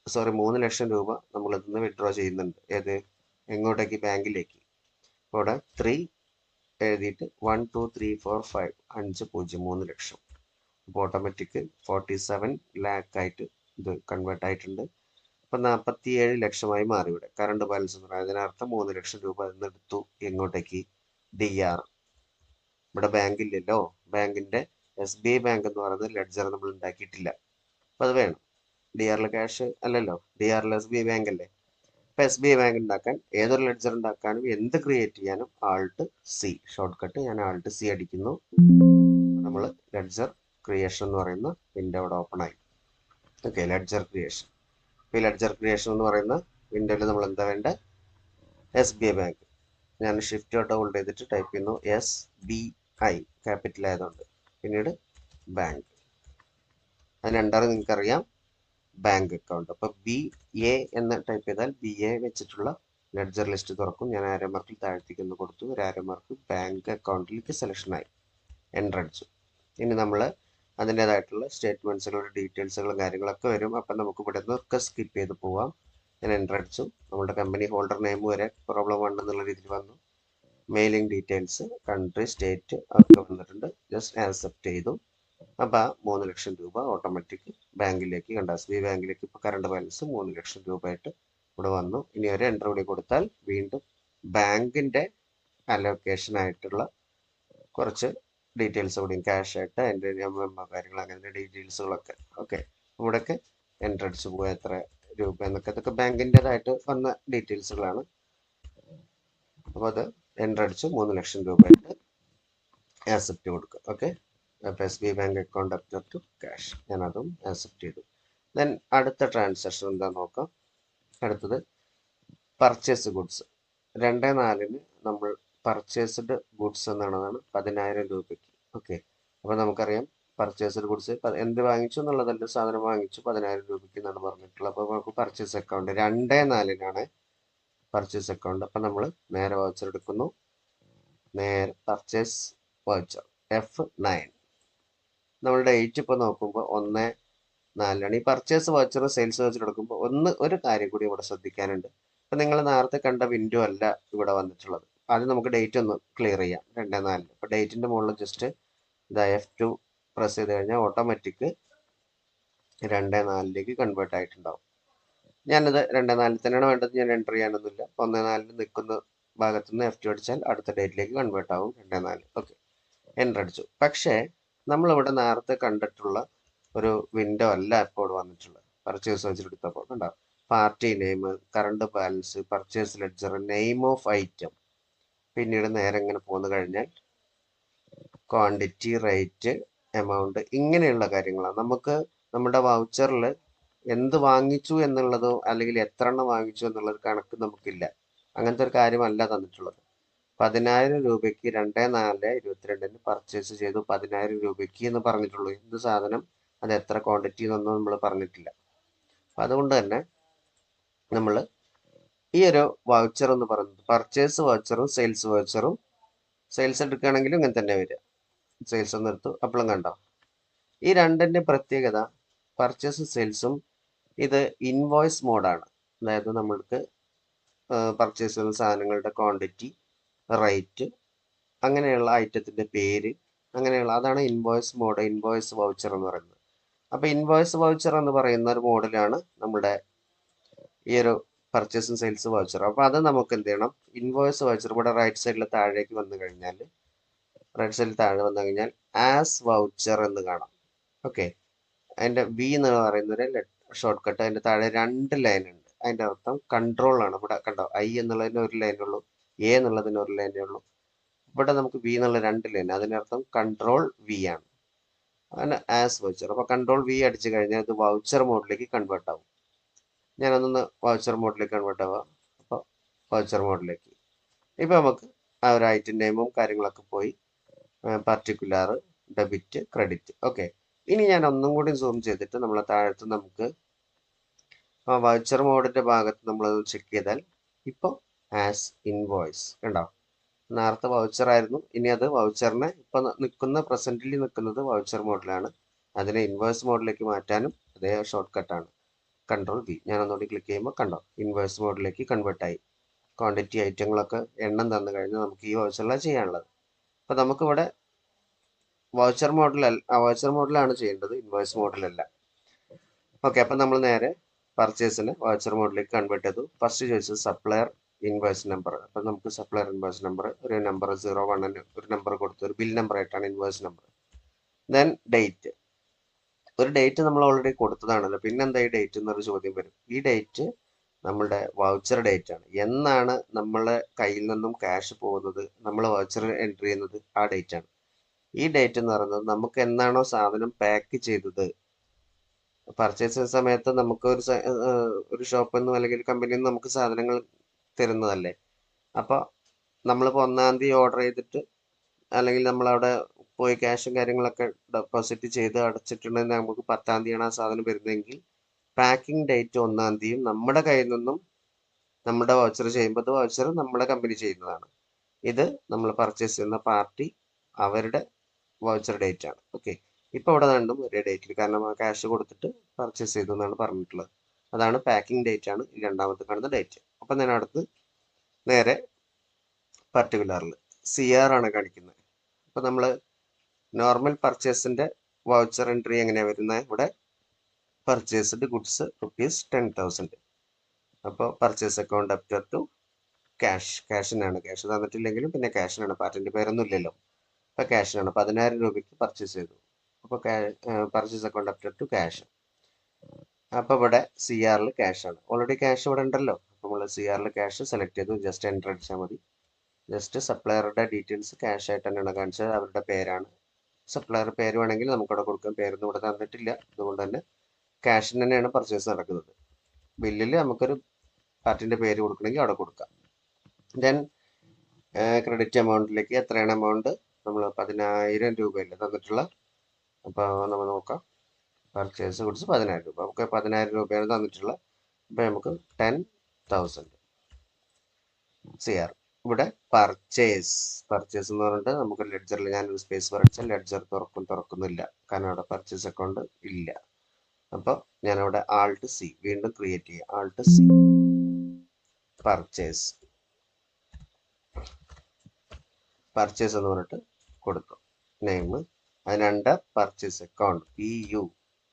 3 ലക്ഷം രൂപ നമ്മൾ ഇതിന്ന് വിഡ്രോ ചെയ്യുന്നുണ്ട്. ഏത്, എങ്ങോട്ടേക്ക്, ബാങ്കിലേക്ക്. അപ്പോൾ ഇവിടെ 3 എഴുതിയിട്ട് 1 2 3 4 5 5 0 3 ലക്ഷം. അപ്പോൾ ഓട്ടോമാറ്റിക് 47 ലാക്ക് ആയിട്ട് ഇത് കൺവേർട്ട് ആയിട്ടുണ്ട്. അപ്പം 47 ലക്ഷമായി മാറി. ഇവിടെ കറണ്ട് ബാലൻസ് എന്ന് പറയുന്നത് അതിനർത്ഥം 3 ലക്ഷം രൂപ നിന്ന് എടുത്തു. എങ്ങോട്ടേക്ക്, DR. ഇവിടെ ബാങ്ക് ഇല്ലല്ലോ. ബാങ്കിന്റെ SBI ബാങ്ക് എന്ന് പറയുന്നത് ലെഡ്ജർ നമ്മൾ ഉണ്ടാക്കിയിട്ടില്ല. അപ്പം അത് വേണം. DR ക്യാഷ് അല്ലല്ലോ, DR SBI ബാങ്ക് അല്ലേ. ഇപ്പം SBI ബാങ്ക് ഉണ്ടാക്കാൻ, ഏതൊരു ലെഡ്ജർ ഉണ്ടാക്കാനും എന്ത് ക്രിയേറ്റ് ചെയ്യാനും Alt+C ഷോർട്ട് കട്ട്. ഞാൻ Alt+C അടിക്കുന്നു. നമ്മൾ ലെഡ്ജർ ക്രിയേഷൻ എന്ന് പറയുന്ന വിൻഡോ അവിടെ ഓപ്പൺ ആയി. Okay, ledger creation. ഈ ലെഡ്ജർ ക്രിയേഷൻ എന്ന് പറയുന്ന വിൻഡോയിൽ നമ്മൾ എന്താ വേണ്ട, SBI ബാങ്ക്. ഞാൻ ഷിഫ്റ്റ് ഹോൾഡ് ചെയ്തിട്ട് ടൈപ്പ് ചെയ്യുന്നു SBI, ക്യാപിറ്റൽ ആയതുകൊണ്ട്. പിന്നീട് ബാങ്ക്. അതിന് രണ്ടാമത് നിങ്ങൾക്കറിയാം ബാങ്ക് അക്കൗണ്ട്. അപ്പോൾ BA എന്ന് ടൈപ്പ് ചെയ്താൽ BA വെച്ചിട്ടുള്ള ലെഡ്ജർ ലിസ്റ്റ് തുറക്കും. ഞാൻ ആരോ മാർക്കിൽ താഴ്ത്തിക്ക് ഒന്ന് കൊടുത്തു. ഒരു ആരോ മാർക്ക് ബാങ്ക് അക്കൗണ്ടിലേക്ക് സെലക്ഷനായി. എൻ്റർ അടിച്ചു. ഇനി നമ്മൾ അതിൻ്റേതായിട്ടുള്ള സ്റ്റേറ്റ്മെൻറ്റ്സുകളുടെ ഡീറ്റെയിൽസുകളും കാര്യങ്ങളൊക്കെ വരും. അപ്പം നമുക്ക് ഇവിടെ നിന്നൊക്കെ സ്കിപ്പ് ചെയ്ത് പോവാം. ഞാൻ എൻ്റർ അടിച്ചു. നമ്മുടെ കമ്പനി ഹോൾഡർ നെയിം വരെ പ്രോബ്ലം ഉണ്ടെന്നുള്ള രീതിയിൽ വന്നു. മെയിലിംഗ് ഡീറ്റെയിൽസ്, കൺട്രി, സ്റ്റേറ്റ് ഒക്കെ വന്നിട്ടുണ്ട്. ജസ്റ്റ് ആക്സെപ്റ്റ് ചെയ്തു. അപ്പോൾ 3 ലക്ഷം രൂപ ഓട്ടോമാറ്റിക് ബാങ്കിലേക്ക്, കണ്ട SBI ബാങ്കിലേക്ക് ഇപ്പോൾ കറണ്ട് ബാലൻസ് 3 ലക്ഷം രൂപയായിട്ട് ഇവിടെ വന്നു. ഇനി ഒരു എൻ്റർ കൂടി കൊടുത്താൽ വീണ്ടും ബാങ്കിൻ്റെ അലോക്കേഷൻ ആയിട്ടുള്ള കുറച്ച് ഡീറ്റെയിൽസ് കൂടി, ക്യാഷ് ആയിട്ട് അതിൻ്റെ കാര്യങ്ങൾ, അങ്ങനത്തെ ഡീറ്റെയിൽസുകളൊക്കെ. ഓക്കെ, ഇവിടെയൊക്കെ എൻ്റർ അടിച്ച് പോകാം. എത്ര രൂപ എന്നൊക്കെ, ഇതൊക്കെ ബാങ്കിൻ്റെതായിട്ട് വന്ന ഡീറ്റെയിൽസുകളാണ്. അപ്പോൾ അത് എൻ്റർ അടിച്ച് 3 ലക്ഷം രൂപയായിട്ട് ആക്സെപ്റ്റ് കൊടുക്കുക. ഓക്കെ, അപ്പോൾ SBI bank account up to cash, ഞാനതും ആക്സെപ്റ്റ് ചെയ്തു. ദെൻ അടുത്ത ട്രാൻസാക്ഷൻ എന്താ നോക്കാം. അടുത്തത് പർച്ചേസ് ഗുഡ്സ്. 2/4 നമ്മൾ പർച്ചേസ്ഡ് ഗുഡ്സ് എന്നാണ് 10,000 രൂപയ്ക്ക്. ഓക്കെ, അപ്പോൾ നമുക്കറിയാം പർച്ചേസ്ഡ് ഗുഡ്സ് എന്ത് വാങ്ങിച്ചു എന്നുള്ളതല്ല, സാധനം വാങ്ങിച്ചു 10,000 രൂപയ്ക്ക് എന്നാണ് പറഞ്ഞിട്ടുള്ളത്. അപ്പോൾ നമുക്ക് പർച്ചേസ് അക്കൗണ്ട് 2/4 പർച്ചേസ് അക്കൗണ്ട്. അപ്പം നമ്മൾ നേരെ വൗച്ചർ എടുക്കുന്നു, നേരെ പർച്ചേസ് വൗച്ചർ F9. നമ്മൾ ഡേറ്റ് ഇപ്പോൾ നോക്കുമ്പോൾ 1/4. ഈ പർച്ചേസ് വൗച്ചർ സെയിൽസ് വൗച്ചർ എടുക്കുമ്പോൾ ഒരു കാര്യം കൂടി ഇവിടെ ശ്രദ്ധിക്കാനുണ്ട്. അപ്പം നിങ്ങൾ നേരത്തെ കണ്ട വിൻഡോ അല്ല ഇവിടെ വന്നിട്ടുള്ളത്. ആദ്യം നമുക്ക് ഡേറ്റ് ഒന്ന് ക്ലിയർ ചെയ്യാം. 2/4. അപ്പോൾ ഡേറ്റിൻ്റെ മുകളിൽ ജസ്റ്റ് ഇതാ F2 പ്രസ് ചെയ്ത് കഴിഞ്ഞാൽ ഓട്ടോമാറ്റിക് 2/4 കൺവേർട്ട് ആയിട്ടുണ്ടാവും. ഞാനത് 2/4 തന്നെയാണ് വേണ്ടത്, ഞാൻ എൻ്റർ ചെയ്യാനൊന്നുമില്ല. 1/4 നിൽക്കുന്ന ഭാഗത്ത് നിന്ന് F2 അടിച്ചാൽ അടുത്ത ഡേറ്റിലേക്ക് കൺവേർട്ട് ആവും 2/4. ഓക്കെ, എൻ്റർ അടിച്ചു. പക്ഷേ നമ്മളിവിടെ നേരത്തെ കണ്ടിട്ടുള്ള ഒരു വിൻഡോ അല്ല ഇപ്പോൾ ഇവിടെ വന്നിട്ടുള്ളത്. പർച്ചേസ് വെച്ചെടുത്തപ്പോൾ ഉണ്ടാവും party name, current balance, purchase ledger, name of item, പിന്നീട് നേരെ ഇങ്ങനെ പോന്നു കഴിഞ്ഞാൽ ക്വാണ്ടിറ്റി, റേറ്റ്, എമൗണ്ട്, ഇങ്ങനെയുള്ള കാര്യങ്ങളാണ്. നമുക്ക് നമ്മുടെ വൗച്ചറിൽ എന്ത് വാങ്ങിച്ചു എന്നുള്ളതോ അല്ലെങ്കിൽ എത്ര എണ്ണം വാങ്ങിച്ചു എന്നുള്ളത് കണക്ക് നമുക്കില്ല. അങ്ങനത്തെ ഒരു കാര്യമല്ല തന്നിട്ടുള്ളത്. 10,000 രൂപയ്ക്ക് 2/4/22 പർച്ചേസ് ചെയ്തു. 10,000 രൂപയ്ക്ക് എന്ന് പറഞ്ഞിട്ടുള്ളൂ. എന്ത് സാധനം, അത് എത്ര ക്വാണ്ടിറ്റി എന്നൊന്നും നമ്മൾ പറഞ്ഞിട്ടില്ല. അപ്പം അതുകൊണ്ട് തന്നെ നമ്മൾ ഈ ഒരു വൗച്ചർ എന്ന് പറയുന്നത് പർച്ചേസ് വൗച്ചറും സെയിൽസ് വൗച്ചറും, സെയിൽസ് എടുക്കുകയാണെങ്കിലും ഇങ്ങനെ തന്നെ വരിക. സെയിൽസ് ഒന്ന് എടുത്തു, അപ്പോഴും കണ്ടോ ഈ രണ്ടിൻ്റെ പ്രത്യേകത, പർച്ചേസും സെയിൽസും ഇത് ഇൻവോയ്സ് മോഡാണ്. അതായത് നമ്മൾക്ക് പർച്ചേസ് ചെയ്യുന്ന സാധനങ്ങളുടെ ക്വാണ്ടിറ്റി, റേറ്റ്, അങ്ങനെയുള്ള ഐറ്റത്തിൻ്റെ പേര്, അങ്ങനെയുള്ള അതാണ് ഇൻവോയ്സ് മോഡ്, ഇൻവോയ്സ് വൗച്ചർ എന്ന് പറയുന്നത്. അപ്പോൾ ഇൻവോയ്സ് വൗച്ചർ എന്ന് പറയുന്ന ഒരു മോഡലാണ് നമ്മുടെ ഈ ഒരു പർച്ചേസും സെയിൽസ് വൗച്ചർ. അപ്പോൾ അത് നമുക്ക് എന്ത് ചെയ്യണം, ഇൻവോയ്സ് വൗച്ചർ ഇവിടെ റൈറ്റ് സൈഡിൽ താഴേക്ക് വന്നു കഴിഞ്ഞാൽ, റൈറ്റ് സൈഡിൽ താഴെ വന്നു കഴിഞ്ഞാൽ ആസ് വൗച്ചർ എന്ന് കാണാം. ഓക്കെ, അതിൻ്റെ V എന്ന് പറയുന്നൊരു ഷോർട്ട് കട്ട്, അതിൻ്റെ താഴെ 2 ലൈൻ ഉണ്ട്. അതിൻ്റെ അർത്ഥം കൺട്രോൾ ആണ്. ഇവിടെ കണ്ടോ, I എന്നുള്ളതിന് ഒരു ലൈനേ ഉള്ളൂ, A എന്നുള്ളതിന് ഒരു ലൈനേ ഉള്ളൂ. ഇവിടെ നമുക്ക് V എന്നുള്ള 2 ലൈൻ, അതിനർത്ഥം കൺട്രോൾ V ആണ്. അങ്ങനെ ആസ് വൗച്ചർ. അപ്പോൾ കൺട്രോൾ V അടിച്ചു കഴിഞ്ഞാൽ ഇത് വൗച്ചർ മോഡിലേക്ക് കൺവേർട്ട് ആവും. ഞാനൊന്ന് വൗച്ചർ മോഡിലേക്ക് കൺവേർട്ട് ആവാം. അപ്പോൾ വൗച്ചർ മോഡിലേക്ക് ഇപ്പോൾ നമുക്ക് ആ ഒരു ഐറ്റം നെയിമും കാര്യങ്ങളൊക്കെ പോയി, പർട്ടിക്കുലർ, ഡെബിറ്റ്, ക്രെഡിറ്റ്. ഓക്കെ, ഇനി ഞാൻ ഒന്നും കൂടി സൂം ചെയ്തിട്ട് നമ്മളെ താഴത്ത് നമുക്ക് വൗച്ചർ മോഡിൻ്റെ ഭാഗത്ത് നമ്മളത് ചെക്ക് ചെയ്താൽ ഇപ്പോൾ ആസ് ഇൻവോയ്സ് കണ്ടോ, നേരത്തെ വൗച്ചർ ആയിരുന്നു, ഇനി അത് വൗച്ചറിനെ ഇപ്പോൾ നിൽക്കുന്ന പ്രസന്റിൽ നിൽക്കുന്നത് വൗച്ചർ മോഡിലാണ്. അതിനെ ഇൻവോയ്സ് മോഡിലേക്ക് മാറ്റാനും അതേ ഷോർട്ട് കട്ടാണ് കൺട്രോൾ V. ഞാനൊന്നുകൂടി ക്ലിക്ക് ചെയ്യുമ്പോൾ കണ്ടോ ഇൻവോയ്സ് മോഡിലേക്ക് കൺവേർട്ടായി. ക്വാണ്ടിറ്റി, ഐറ്റങ്ങളൊക്കെ എണ്ണം തന്നു കഴിഞ്ഞാൽ നമുക്ക് ഈ വൗച്ചറിലാണ് ചെയ്യാനുള്ളത്. അപ്പോൾ നമുക്കിവിടെ വൗച്ചർ മോഡിലാണ് ചെയ്യേണ്ടത്, ഇൻവോയ്സ് മോഡിലല്ല. ഓക്കെ, അപ്പം നമ്മൾ നേരെ പർച്ചേസിന് വൗച്ചർ മോഡിലേക്ക് കൺവേർട്ട് ചെയ്തു. ഫസ്റ്റ് ചോദിച്ചത് സപ്ലയർ ഇൻവോയ്സ് നമ്പർ. അപ്പം നമുക്ക് സപ്ലയർ ഇൻവോയ്സ് നമ്പർ, ഒരു നമ്പർ 01 ഒരു നമ്പർ കൊടുത്തു, ഒരു ബിൽ നമ്പർ ആയിട്ടാണ് ഇൻവോയ്സ് നമ്പർ. ദെൻ ഡേറ്റ്, ഒരു ഡേറ്റ് നമ്മൾ ഓൾറെഡി കൊടുത്തതാണല്ലോ, പിന്നെന്താ ഈ ഡേറ്റ് എന്നൊരു ചോദ്യം വരും. ഈ ഡേറ്റ് നമ്മളുടെ വൗച്ചർ ഡേറ്റ് ആണ്. എന്നാണ് നമ്മളെ കയ്യിൽ നിന്നും ക്യാഷ് പോകുന്നത്, നമ്മൾ വൗച്ചർ എൻട്രി ചെയ്യുന്നത്, ആ ഡേറ്റ് ആണ്. ഈ ഡേറ്റ് എന്ന് പറയുന്നത് നമുക്ക് എന്നാണോ സാധനം പാക്ക് ചെയ്തത്, പർച്ചേസ് ചെയ്യുന്ന സമയത്ത് നമുക്ക് ഒരു ഷോപ്പിൽ നിന്നും അല്ലെങ്കിൽ ഒരു കമ്പനിയിൽ നിന്ന് നമുക്ക് സാധനങ്ങൾ തരുന്നതല്ലേ. അപ്പോൾ നമ്മളിപ്പോൾ 1-ാം തീയതി ഓർഡർ ചെയ്തിട്ട് അല്ലെങ്കിൽ നമ്മളവിടെ പോയി ക്യാഷും കാര്യങ്ങളൊക്കെ ഡെപ്പോസിറ്റ് ചെയ്ത് അടച്ചിട്ടുണ്ടെങ്കിൽ നമുക്ക് 10-ാം തീയതിയാണ് ആ സാധനം വരുന്നതെങ്കിൽ പാക്കിംഗ് ഡേറ്റ് 1-ാം തീയതിയും നമ്മുടെ കയ്യിൽ നിന്നും നമ്മുടെ വൗച്ചർ ചെയ്യുമ്പോൾ വൗച്ചർ നമ്മുടെ കമ്പനി ചെയ്യുന്നതാണ്. ഇത് നമ്മൾ പർച്ചേസ് ചെയ്യുന്ന പാർട്ടി അവരുടെ വൗച്ചർ ഡേറ്റ് ആണ്. ഓക്കെ, ഇപ്പോൾ ഇവിടെ രണ്ടും ഒരേ ഡേറ്റിൽ, കാരണം ആ ക്യാഷ് കൊടുത്തിട്ട് പർച്ചേസ് ചെയ്തു എന്നാണ് പറഞ്ഞിട്ടുള്ളത്. അതാണ് പാക്കിംഗ് ഡേറ്റ് ആണ് ഈ രണ്ടാമത്തെ കാണുന്ന ഡേറ്റ്. അപ്പം ഞാൻ അടുത്ത് നേരെ പർട്ടിക്കുലറിൽ CR ആണ് കാണിക്കുന്നത്. അപ്പോൾ നമ്മൾ നോർമൽ പർച്ചേസിൻ്റെ വൗച്ചർ എൻട്രി എങ്ങനെയാണ് വരുന്നത്, ഇവിടെ പർച്ചേസ്ഡ് ഗുഡ്സ് ₹10,000. അപ്പോൾ പർച്ചേസ് അക്കൗണ്ട് അപ് ടു ക്യാഷിനാണ്. ക്യാഷ് തന്നിട്ടില്ലെങ്കിലും പിന്നെ ക്യാഷിനാണ്, പാർട്ടിൻ്റെ പേരൊന്നും ഇല്ലല്ലോ. അപ്പോൾ ക്യാഷിനാണ് 10,000 രൂപയ്ക്ക് പർച്ചേസ് ചെയ്തു. അപ്പോൾ purchase account up to cash. അപ്പോൾ ഇവിടെ സി ആറിൽ ക്യാഷ് ആണ്. ഓൾറെഡി ക്യാഷ് ഇവിടെ ഉണ്ടല്ലോ. നമ്മൾ സി ആറിൽ ക്യാഷ് സെലക്ട് ചെയ്തു, ജസ്റ്റ് എൻ്റർ അടിച്ചാൽ മതി. ജസ്റ്റ് സപ്ലയറുടെ ഡീറ്റെയിൽസ് ക്യാഷ് ആയിട്ട് തന്നെയാണ് കാണിച്ചത്, അവരുടെ പേരാണ്. സപ്ലയർ പേര് വേണമെങ്കിൽ നമുക്കിവിടെ കൊടുക്കാം, പേരൊന്നും ഇവിടെ തന്നിട്ടില്ല, അതുകൊണ്ട് തന്നെ ക്യാഷിന് തന്നെയാണ് പർച്ചേസ് നടക്കുന്നത്. ബില്ലിൽ നമുക്കൊരു പാർട്ടിൻ്റെ പേര് കൊടുക്കണമെങ്കിൽ അവിടെ കൊടുക്കാം. ദെൻ ക്രെഡിറ്റ് എമൗണ്ടിലേക്ക് എത്രയാണ് എമൗണ്ട്, നമ്മൾ 10,000 രൂപയല്ലേ തന്നിട്ടുള്ള. അപ്പോൾ നമ്മൾ നോക്കാം, പർച്ചേസ് കുറിച്ച് 10,000 രൂപ, നമുക്ക് 10,000 രൂപയാണ് തന്നിട്ടുള്ളത്. അപ്പോൾ നമുക്ക് 10,000 CR. ഇവിടെ പർച്ചേസ് എന്ന് പറഞ്ഞിട്ട് നമുക്ക് ലെഡ്ജറിൽ ഞാനൊരു സ്പേസ് വരച്ചാൽ ലെഡ്ജർ തുറക്കുന്നില്ല, കാരണം അവിടെ പർച്ചേസ് അക്കൗണ്ട് ഇല്ല. അപ്പോൾ ഞാനവിടെ ആൾട്ട് സി വീണ്ടും ക്രിയേറ്റ് ചെയ്യുക, ആൾട്ട് സി പർച്ചേസ് എന്ന് പറഞ്ഞിട്ട് കൊടുത്തു നെയിം. അതിനുണ്ട് പർച്ചേസ് അക്കൗണ്ട് PU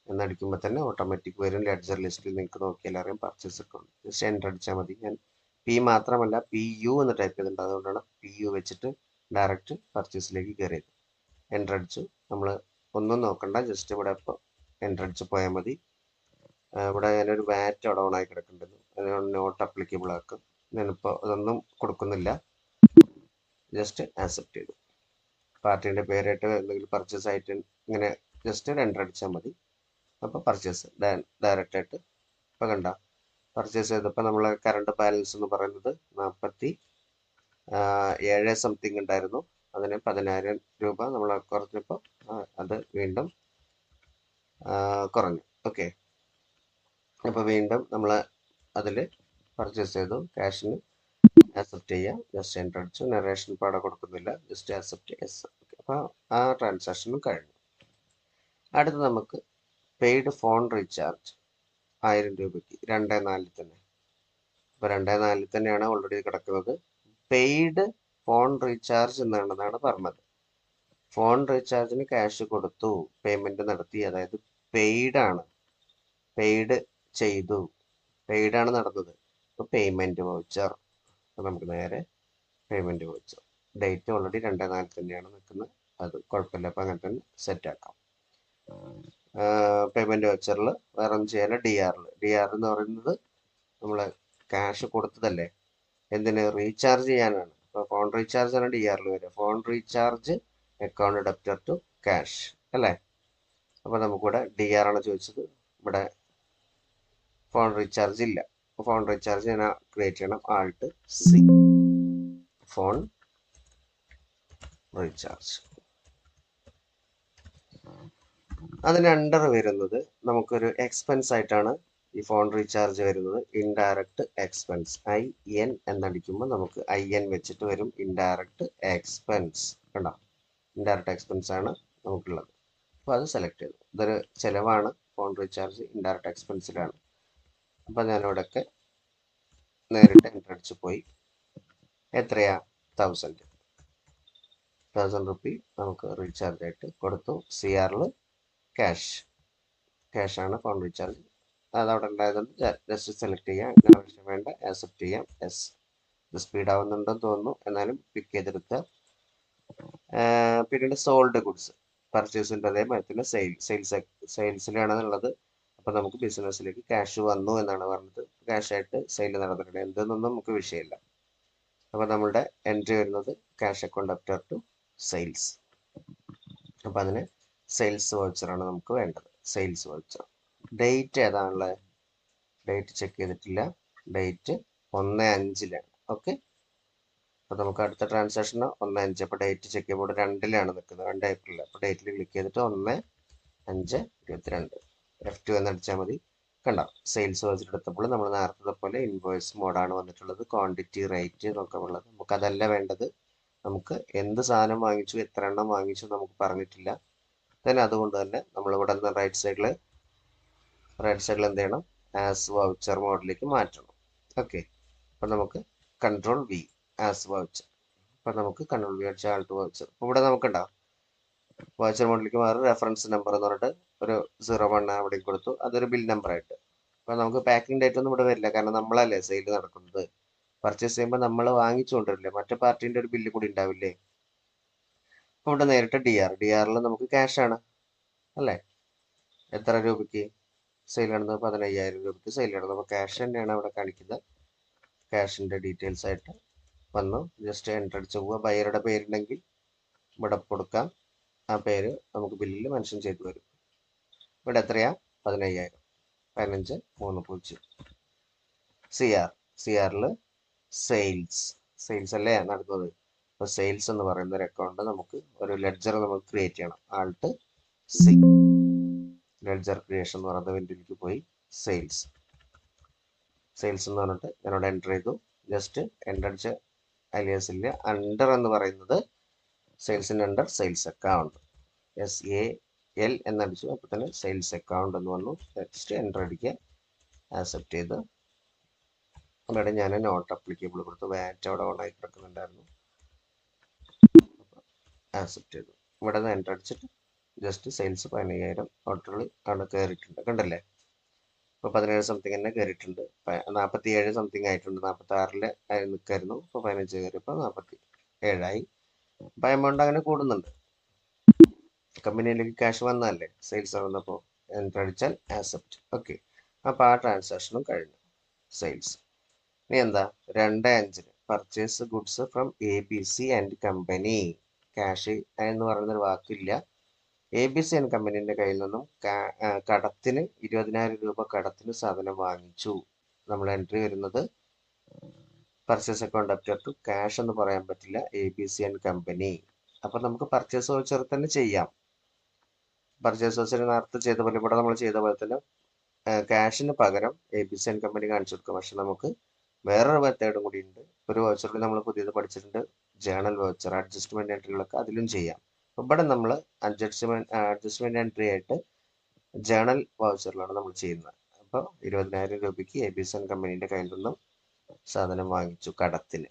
എന്നടിക്കുമ്പോൾ തന്നെ ഓട്ടോമാറ്റിക് വരും. ലെഡ്ജർ ലിസ്റ്റിൽ നിങ്ങൾക്ക് നോക്കിയാൽ അറിയാം പർച്ചേസ് അക്കൗണ്ട്. ജസ്റ്റ് എൻ്റർ അടിച്ചാൽ മതി. ഞാൻ P മാത്രമല്ല PU എന്ന് ടൈപ്പ് ചെയ്തിട്ടുണ്ട്, അതുകൊണ്ടാണ് PU വെച്ചിട്ട് ഡയറക്റ്റ് പർച്ചേസിലേക്ക് കയറിയത്. എൻ്റർ അടിച്ചു. നമ്മൾ ഒന്നും നോക്കണ്ട, ജസ്റ്റ് ഇവിടെ ഇപ്പോൾ എൻ്റർ അടിച്ച് പോയാൽ മതി. ഇവിടെ ഞാനൊരു വാറ്റ് അവിടെ ഓൺ ആയി കിടക്കുന്നുണ്ട്, അതിനോട് നോട്ട് അപ്ലിക്കബിൾ ആക്കും. ഞാനിപ്പോൾ അതൊന്നും കൊടുക്കുന്നില്ല, ജസ്റ്റ് ആക്സെപ്റ്റ് ചെയ്തു. പാർട്ടീൻ്റെ പേരായിട്ട് എന്തെങ്കിലും പർച്ചേസ് ആയിട്ട് ഇങ്ങനെ ജസ്റ്റ് എൻ്റർ അടിച്ചാൽ മതി. അപ്പോൾ പർച്ചേസ് ഡയറക്റ്റ് ആയിട്ട് ഇപ്പോൾ കണ്ട പർച്ചേസ് ചെയ്തപ്പോൾ നമ്മളെ കറണ്ട് ബാലൻസ് എന്ന് പറയുന്നത് 47 സംതിങ് ഉണ്ടായിരുന്നു. അതിന് 10,000 രൂപ നമ്മൾ കുറഞ്ഞപ്പോൾ അത് വീണ്ടും കുറഞ്ഞു. ഓക്കെ, അപ്പോൾ വീണ്ടും നമ്മൾ അതിൽ പർച്ചേസ് ചെയ്തു. ക്യാഷിന് ആക്സെപ്റ്റ് ചെയ്യാം, ജസ്റ്റ് എൻ്റർ അടിച്ചു. നറേഷൻ പാടെ കൊടുക്കുന്നില്ല, ജസ്റ്റ് ആക്സെപ്റ്റ് യെസ്. അപ്പോൾ ആ ട്രാൻസാക്ഷനും കഴിഞ്ഞു. അടുത്ത് നമുക്ക് പെയ്ഡ് ഫോൺ റീചാർജ് 1000 രൂപയ്ക്ക് 2/4 തന്നെ. അപ്പോൾ 2/4 തന്നെയാണ് ഓൾറെഡി കിടക്കുന്നത്. പെയ്ഡ് ഫോൺ റീചാർജ് എന്നാണ് പറഞ്ഞത്. ഫോൺ റീചാർജിന് ക്യാഷ് കൊടുത്തു, പേയ്മെന്റ് നടത്തി, അതായത് പെയ്ഡ് ചെയ്തു, പെയ്ഡാണ് നടന്നത്. അപ്പോൾ പേയ്മെന്റ് വൗച്ചർ, നമുക്ക് നേരെ പേയ്മെന്റ് വൗച്ചർ. ഡേറ്റ് ഓൾറെഡി 2/4 തന്നെയാണ് നിൽക്കുന്നത്, അത് കുഴപ്പമില്ല. അപ്പോൾ അങ്ങനെ തന്നെ സെറ്റ് ആക്കാം. പേയ്മെന്റ് വൗച്ചറിൽ വേറെ ഒന്നും ചെയ്യാനില്ല. DR എന്ന് പറയുന്നത് നമ്മൾ ക്യാഷ് കൊടുത്തതല്ലേ, എന്തിന്, റീചാർജ് ചെയ്യാനാണ്. അപ്പോൾ ഫോൺ റീചാർജ് ആണ് DRൽ വരിക. Phone recharge account debtor to cash അല്ലേ. അപ്പോൾ നമുക്കിവിടെ DR ആണ് ചോദിച്ചത്, ഇവിടെ ഫോൺ റീചാർജ് ഇല്ല. ഫോൺ റീചാർജ് ഞാൻ ക്രിയേറ്റ് ചെയ്യണം, ആൾട്ട് സി ഫോൺ റീചാർജ്. അതിന് അണ്ടർ വരുന്നത് നമുക്കൊരു എക്സ്പെൻസ് ആയിട്ടാണ് ഈ ഫോൺ റീചാർജ് വരുന്നത്. ഇൻഡയറക്റ്റ് എക്സ്പെൻസ്, IN എന്നടിക്കുമ്പോൾ നമുക്ക് IN വെച്ചിട്ട് വരും, ഇൻഡയറക്റ്റ് എക്സ്പെൻസ്. കണ്ടോ, ഇൻഡയറക്റ്റ് എക്സ്പെൻസ് ആണ് നമുക്കുള്ളത്. അപ്പോൾ അത് സെലക്ട് ചെയ്തു. ഇതൊരു ചിലവാണ്, ഫോൺ റീചാർജ് ഇൻഡയറക്റ്റ് എക്സ്പെൻസിലാണ്. അപ്പോൾ ഞാനിവിടെയൊക്കെ നേരിട്ട് എൻ്റർ അടിച്ച് പോയി. എത്രയാ, 1000 റുപ്പി നമുക്ക് റീചാർജ് ആയിട്ട് കൊടുത്തു. CRൽ ക്യാഷാണ് ഫോൺ റീചാർജ്, അതവിടെ ഉണ്ടായതുകൊണ്ട് ജസ്റ്റ് സെലക്ട് ചെയ്യാം. ആവശ്യം വേണ്ട ആക്സെപ്റ്റ് ചെയ്യാം, യെസ്. ഇത് സ്പീഡ് ആവുന്നുണ്ടെന്ന് തോന്നുന്നു, എന്നാലും പിക്ക് ചെയ്തെടുക്കുക. പിന്നീട് സോൾഡ് ഗുഡ്സ്, പർച്ചേസിൻ്റെ അതേമാതിരി തന്നെ സെയിൽസിലാണെന്നുള്ളത്. അപ്പോൾ നമുക്ക് ബിസിനസ്സിലേക്ക് ക്യാഷ് വന്നു എന്നാണ് പറഞ്ഞത്, ക്യാഷായിട്ട് സെയിൽ നടന്നിട്ടുണ്ട്, എന്തെന്നൊന്നും നമുക്ക് വിഷയമില്ല. അപ്പോൾ നമ്മളുടെ എൻട്രി വരുന്നത് cash account debtor to sales. അപ്പോൾ അതിന് സെയിൽസ് വൗച്ചറാണ് നമുക്ക് വേണ്ടത്, സെയിൽസ് വൗച്ചർ. ഡേറ്റ് ഏതാണുള്ളത്, ഡേറ്റ് ചെക്ക് ചെയ്തിട്ടില്ല, ഡേറ്റ് 1/5-ലാണ്. ഓക്കെ, അപ്പോൾ നമുക്ക് അടുത്ത ട്രാൻസാക്ഷൻ 1/5. അപ്പോൾ ഡേറ്റ് ചെക്ക് ചെയ്യുമ്പോൾ 2-ലാണ് നിൽക്കുന്നത്, 2 ഏപ്രിൽ. അപ്പോൾ ഡേറ്റിൽ ക്ലിക്ക് ചെയ്തിട്ട് 1/5/22 F2 എന്നടിച്ചാൽ മതി. കണ്ടോ, സെയിൽസ് വൗച്ചർ എടുത്തപ്പോൾ നമ്മൾ നേരത്തെ പോലെ ഇൻവോയ്സ് മോഡാണ് വന്നിട്ടുള്ളത്, ക്വാണ്ടിറ്റി റേറ്റ് എന്നൊക്കെ ഉള്ളത്. നമുക്കതല്ല വേണ്ടത്, നമുക്ക് എന്ത് സാധനം വാങ്ങിച്ചു, എത്ര എണ്ണം വാങ്ങിച്ചു നമുക്ക് പറഞ്ഞിട്ടില്ല. then അതുകൊണ്ട് തന്നെ നമ്മളിവിടെ നിന്ന് റൈറ്റ് സൈഡിൽ എന്ത് ചെയ്യണം, ആസ് വൗച്ചർ മോഡിലേക്ക് മാറ്റണം. ഓക്കെ, അപ്പോൾ നമുക്ക് Ctrl+V ആസ് വൗച്ചർ. അപ്പോൾ നമുക്ക് Ctrl+V അടിച്ച ആൾട്ട് വൗച്ചർ. അപ്പോൾ ഇവിടെ നമുക്കുണ്ടാവും വൗച്ചർ മോഡിലേക്ക് മാറി. റെഫറൻസ് നമ്പർ എന്ന് പറഞ്ഞിട്ട് ഒരു 01 അവിടെ കൊടുത്തു, അതൊരു ബിൽ നമ്പർ ആയിട്ട്. അപ്പോൾ നമുക്ക് പാക്കിംഗ് ഡേറ്റ് ഒന്നും ഇവിടെ വരില്ല, കാരണം നമ്മളല്ലേ സെയിൽ നടക്കുന്നത്. പർച്ചേസ് ചെയ്യുമ്പോൾ നമ്മൾ വാങ്ങിച്ചുകൊണ്ടിരില്ലേ, മറ്റേ പാർട്ടീൻ്റെ ഒരു ബില്ല് കൂടി ഉണ്ടാവില്ലേ. അപ്പോൾ ഇവിടെ നേരിട്ട് DRൽ നമുക്ക് ക്യാഷ് ആണ് അല്ലേ. എത്ര രൂപയ്ക്ക്, സെയിൽ നടന്നത് 15,000 രൂപയ്ക്ക് സെയിൽ നടന്നത്. അപ്പോൾ ക്യാഷ് തന്നെയാണ് അവിടെ കാണിക്കുന്നത്. ക്യാഷിൻ്റെ ഡീറ്റെയിൽസ് ആയിട്ട് വന്നു. ജസ്റ്റ് എൻ്റർ അടിച്ച് പോവുക. ബയറുടെ പേരുണ്ടെങ്കിൽ ഇവിടെ കൊടുക്കാം. ആ പേര് നമുക്ക് ബില്ലിൽ മെൻഷൻ ചെയ്തു വരും. ഇവിടെ എത്രയാ? 15,000. 15,300. CRൽ സെയിൽസ് അല്ലേ നടന്നത്. അപ്പോൾ സെയിൽസ് എന്ന് പറയുന്ന ഒരു അക്കൗണ്ട് നമുക്ക് ഒരു ലെഡ്ജർ നമുക്ക് ക്രിയേറ്റ് ചെയ്യണം. ആൾട്ട് സി ലെഡ്ജർ ക്രിയേഷൻ എന്ന് പറയുന്ന വിൻഡോയിലേക്ക് പോയി സെയിൽസ് എന്ന് പറഞ്ഞിട്ട് ഞാനിവിടെ എൻ്റർ ചെയ്തു. ജസ്റ്റ് എൻ്റർ അടിച്ച അലിയാസില്ല. അണ്ടർ എന്ന് പറയുന്നത് സെയിൽസിൻ്റെ അണ്ടർ സെയിൽസ് അക്കൗണ്ട് SAL എന്നടിച്ചു. അപ്പോൾ തന്നെ സെയിൽസ് അക്കൗണ്ട് എന്ന് വന്നു. നെക്സ്റ്റ് എൻ്റർ അടിക്കുക. ആക്സെപ്റ്റ് ചെയ്ത് അവിടെ ഞാൻ നോട്ട് അപ്ലിക്കബിൾ കൊടുത്തു. വാറ്റ് അവിടെ ഓണായി കിടക്കുന്നുണ്ടായിരുന്നു. ആക്സെപ്റ്റ് ചെയ്തു. ഇവിടെ നിന്ന് എൻ്റർ അടിച്ചിട്ട് ജസ്റ്റ് സെയിൽസ് 15,000 ഓർഡറിൽ ആണ് കയറിയിട്ടുണ്ട്. കണ്ടല്ലേ? ഇപ്പോൾ 17 സംതിങ് തന്നെ കയറിയിട്ടുണ്ട്. 47 സംതിങ് ആയിട്ടുണ്ട്. 46 നിൽക്കായിരുന്നു. ഇപ്പോൾ 15 കയറിയപ്പോൾ 47 അപ്പോൾ എമൗണ്ട് അങ്ങനെ കൂടുന്നുണ്ട്. കമ്പനിയിലേക്ക് ക്യാഷ് വന്നതല്ലേ, സെയിൽസ് വന്നപ്പോൾ എൻ്റർ അടിച്ചാൽ ആക്സെപ്റ്റ്. ഓക്കെ, അപ്പോൾ ആ ട്രാൻസാക്ഷനും കഴിഞ്ഞു. സെയിൽസ് ഇനി എന്താ? 2/5 purchase goods from ABC and company. Cash എന്ന് പറയുന്നൊരു വാക്കില്ല. ABC ആൻഡ് കമ്പനീൻ്റെ കയ്യിൽ നിന്നും കടത്തിന് 20,000 രൂപ കടത്തിന് സാധനം വാങ്ങിച്ചു. നമ്മൾ എൻട്രി വരുന്നത് purchase account up to cash എന്ന് പറയാൻ പറ്റില്ല. ABC and company. അപ്പം നമുക്ക് പർച്ചേസ് വൗച്ചർ തന്നെ ചെയ്യാം. പർച്ചേസ് വൗച്ചർ നേരത്തെ ചെയ്ത പോലെ, ഇവിടെ നമ്മൾ ചെയ്ത പോലെ തന്നെ ക്യാഷിന് പകരം ABC ആൻഡ് കമ്പനി കാണിച്ചു കൊടുക്കാം. പക്ഷെ നമുക്ക് വേറൊരു മെത്തേഡും കൂടി ഉണ്ട്. ഒരു വൗച്ചറിൽ നമ്മൾ പുതിയത് പഠിച്ചിട്ടുണ്ട്, ജേണൽ വൗച്ചർ. അഡ്ജസ്റ്റ്മെന്റ് എൻട്രികളൊക്കെ അതിലും ചെയ്യാം. അപ്പോൾ ഇവിടെ നമ്മൾ അഡ്ജസ്റ്റ്മെന്റ് എൻട്രി ആയിട്ട് ജേണൽ വൗച്ചറിലാണ് നമ്മൾ ചെയ്യുന്നത്. അപ്പോൾ 20,000 രൂപയ്ക്ക് ABC ആൻഡ് കമ്പനീൻ്റെ കയ്യിൽ നിന്നും സാധനം വാങ്ങിച്ചു കടത്തിന്.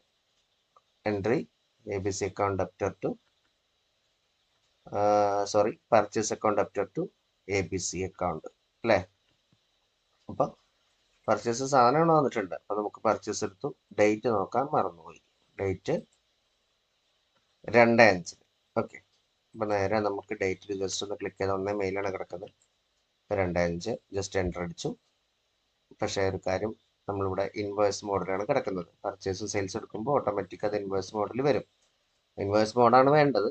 Entry ABC account up to purchase account up to ABC account അല്ലേ? അപ്പോൾ പർച്ചേസ് സാധനമാണ് വന്നിട്ടുണ്ട്. അപ്പോൾ നമുക്ക് പർച്ചേസ് എടുത്തു. ഡേറ്റ് നോക്കാൻ മറന്നുപോയി. ഡേറ്റ് 2/5. ഓക്കെ, അപ്പോൾ നേരെ നമുക്ക് ഡേറ്റിൽ ജസ്റ്റ് ഒന്ന് ക്ലിക്ക് ചെയ്താൽ ഒന്നേ മെയിലാണ് കിടക്കുന്നത്. 2/5 ജസ്റ്റ് എൻ്റർ അടിച്ചു. പക്ഷേ ഒരു കാര്യം, നമ്മളിവിടെ ഇൻവോയ്സ് മോഡിലാണ് കിടക്കുന്നത്. പർച്ചേസും സെയിൽസ് എടുക്കുമ്പോൾ ഓട്ടോമാറ്റിക് അത് ഇൻവോയ്സ് മോഡിൽ വരും. ഇൻവോയ്സ് മോഡാണ് വേണ്ടത്.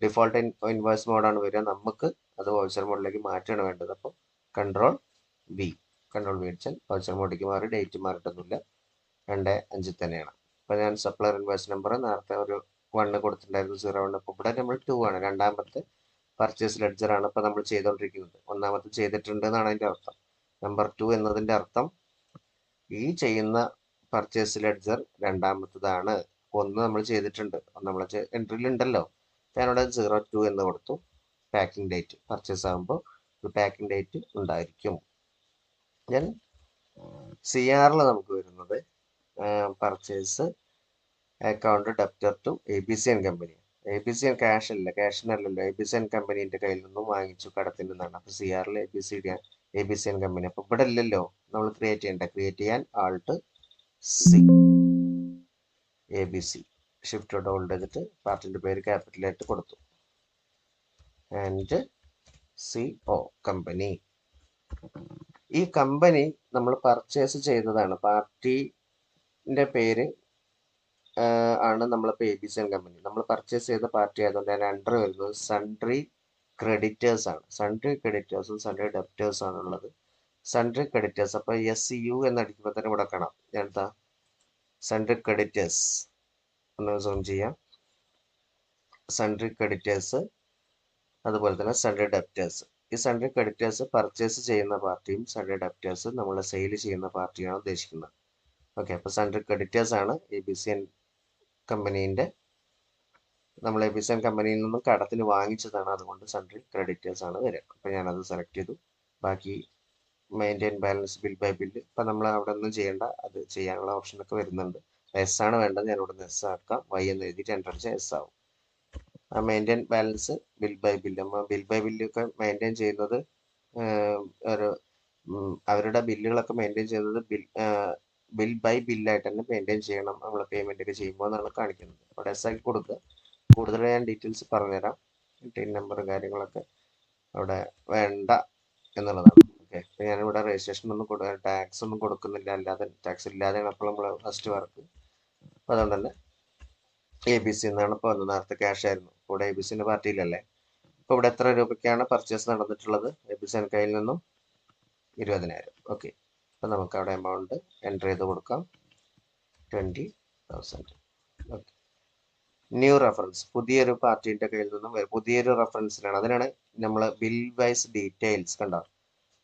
ഡിഫോൾട്ട് ഇൻവോയ്സ് മോഡാണ് വരിക. നമുക്ക് അത് വൗച്ചർ മോഡിലേക്ക് മാറ്റുകയാണ് വേണ്ടത്. അപ്പോൾ കൺട്രോൾ V അടിച്ചാൽ വൗച്ചർ മോഡിലേക്ക് മാറി. ഡേറ്റ് മാറിയിട്ടൊന്നുമില്ല, 2/5 തന്നെയാണ്. അപ്പോൾ ഞാൻ സപ്ലയർ ഇൻവോയ്സ് നമ്പർ നേരത്തെ ഒരു 1 കൊടുത്തിട്ടുണ്ടായിരുന്നു, 01. അപ്പോൾ ഇവിടെ നമ്മൾ 2 ആണ്. രണ്ടാമത്തെ പർച്ചേസ് ലെഡ്ജറാണ് ഇപ്പോൾ നമ്മൾ ചെയ്തുകൊണ്ടിരിക്കുന്നത്. ഒന്നാമത്തെ ചെയ്തിട്ടുണ്ട് എന്നാണ് അതിൻ്റെ അർത്ഥം. നമ്പർ 2 എന്നതിൻ്റെ അർത്ഥം ഈ ചെയ്യുന്ന പർച്ചേസ് ലെഡ്ജർ രണ്ടാമത്തതാണ്. 1 നമ്മൾ ചെയ്തിട്ടുണ്ട്, നമ്മൾ എൻട്രിയിൽ ഉണ്ടല്ലോ. ഞാനിവിടെ 02 എന്ന് കൊടുത്തു. പാക്കിംഗ് ഡേറ്റ് പർച്ചേസ് ആകുമ്പോൾ ഒരു പാക്കിംഗ് ഡേറ്റ് ഉണ്ടായിരിക്കും. ഞാൻ CRൽ നമുക്ക് വരുന്നത് purchase account debtor to ABC and company. ABC and cash അല്ല, ക്യാഷിനല്ലല്ലോ, ABC ആൻഡ് കമ്പനീൻ്റെ കയ്യിൽ നിന്നും വാങ്ങിച്ചു കടത്തിൻ്റെ നിന്നാണ്. അപ്പോൾ CRൽ ABC ആൻഡ് കമ്പനി. അപ്പോൾ ഇവിടെ ഇല്ലല്ലോ, നമ്മൾ ക്രിയേറ്റ് ചെയ്യാൻ Alt C ABC shift hold ചെയ്തിട്ട് പാർട്ടിൻ്റെ പേര് ക്യാപിറ്റലായിട്ട് കൊടുത്തു. And CO company. ഈ കമ്പനി നമ്മൾ പർച്ചേസ് ചെയ്തതാണ്. പാർട്ടിൻ്റെ പേര് ആണ് നമ്മളിപ്പോൾ ABC ആൻഡ് കമ്പനി. നമ്മൾ പർച്ചേസ് ചെയ്ത പാർട്ടി ആയതുകൊണ്ട് ഞാൻ അണ്ടർ വരുന്നത് സൺട്രി ക്രെഡിറ്റേഴ്സ് ആണ്. സൺട്രി ക്രെഡിറ്റേഴ്സും സൺട്രി ഡെപ്റ്റേഴ്സും ആണുള്ളത്. സൺട്രി ക്രെഡിറ്റേഴ്സ്, അപ്പോൾ SCU എന്നടിക്കുമ്പോൾ തന്നെ ഇവിടെ കാണാം. ഞാൻ എന്താ സൺട്രി ക്രെഡിറ്റേഴ്സ് ഒന്ന് സൂം ചെയ്യാം. സൺട്രി ക്രെഡിറ്റേഴ്സ്, അതുപോലെ തന്നെ സൺട്രി ഡെപ്റ്റേഴ്സ്. ഈ സൺട്രി ക്രെഡിറ്റേഴ്സ് പർച്ചേസ് ചെയ്യുന്ന പാർട്ടിയും സൺട്രി ഡെപ്റ്റേഴ്സ് നമ്മൾ സെയിൽ ചെയ്യുന്ന പാർട്ടിയാണ് ഉദ്ദേശിക്കുന്നത്. ഓക്കെ, അപ്പോൾ സൺട്രി ക്രെഡിറ്റേഴ്സ് ആണ് ABC ആൻഡ് കമ്പനീൻ്റെ. നമ്മൾ ABC ആൻഡ് കമ്പനിയിൽ നിന്നും കടത്തിന് വാങ്ങിച്ചതാണ്, അതുകൊണ്ട് സൺട്രി ക്രെഡിറ്റേഴ്സ് ആണ് വരിക. അപ്പോൾ ഞാനത് സെലക്ട് ചെയ്തു. ബാക്കി maintain balance, bill by bill ഇപ്പം നമ്മൾ അവിടെ ഒന്നും ചെയ്യേണ്ട, അത് ചെയ്യാനുള്ള ഓപ്ഷനൊക്കെ വരുന്നുണ്ട്. S ആണ് വേണ്ടത്. ഞാൻ ഇവിടെ നിന്ന് S ആക്കാം. Y എന്ന് എഴുതിയിട്ട് എൻ്റർ അടിച്ചാൽ S ആവും. ആ maintain balance, bill by bill. നമ്മൾ ബിൽ ബൈ ബില്ലൊക്കെ മെയിൻറ്റെയിൻ ചെയ്യുന്നത് ഒരു അവരുടെ ബില്ലുകളൊക്കെ മെയിൻറ്റെയിൻ ചെയ്യുന്നത് ബിൽ ബൈ ബില്ലായിട്ട് തന്നെ മെയിൻറ്റെയിൻ ചെയ്യണം നമ്മൾ പേയ്മെൻ്റ് ഒക്കെ ചെയ്യുമ്പോൾ എന്നാണ് കാണിക്കുന്നത്. അവിടെ S ആക്കി കൊടുക്കുക. കൂടുതൽ ഞാൻ ഡീറ്റെയിൽസ് പറഞ്ഞുതരാം. ടിൻ നമ്പറും കാര്യങ്ങളൊക്കെ അവിടെ വേണ്ട എന്നുള്ളതാണ്. ഓക്കെ, അപ്പോൾ ഞാനിവിടെ രജിസ്ട്രേഷൻ ഒന്നും ടാക്സ് ഒന്നും കൊടുക്കുന്നില്ല, അല്ലാതെ ടാക്സ് ഇല്ലാതെയാണ് അപ്പോൾ നമ്മൾ ഫസ്റ്റ് വർക്ക്. അപ്പോൾ അതുകൊണ്ട് തന്നെ ABC എന്നാണ് ഇപ്പോൾ വന്നത്. നേരത്തെ ക്യാഷ് ആയിരുന്നു, ഇവിടെ ABCൻ്റെ പാർട്ടിയിലല്ലേ. അപ്പോൾ ഇവിടെ എത്ര രൂപയ്ക്കാണ് പർച്ചേസ് നടന്നിട്ടുള്ളത്? ABC കയ്യിൽ നിന്നും 20,000. ഓക്കെ, അപ്പോൾ നമുക്ക് അവിടെ എമൗണ്ട് എൻ്റർ ചെയ്ത് കൊടുക്കാം, 20,000. ഓക്കെ, ന്യൂ റെഫറൻസ്, പുതിയൊരു പാർട്ടീൻ്റെ കയ്യിൽ നിന്നും പുതിയൊരു റെഫറൻസിനാണ്. അതിനാണ് നമ്മൾ ബിൽ വൈസ് ഡീറ്റെയിൽസ് കണ്ടോ.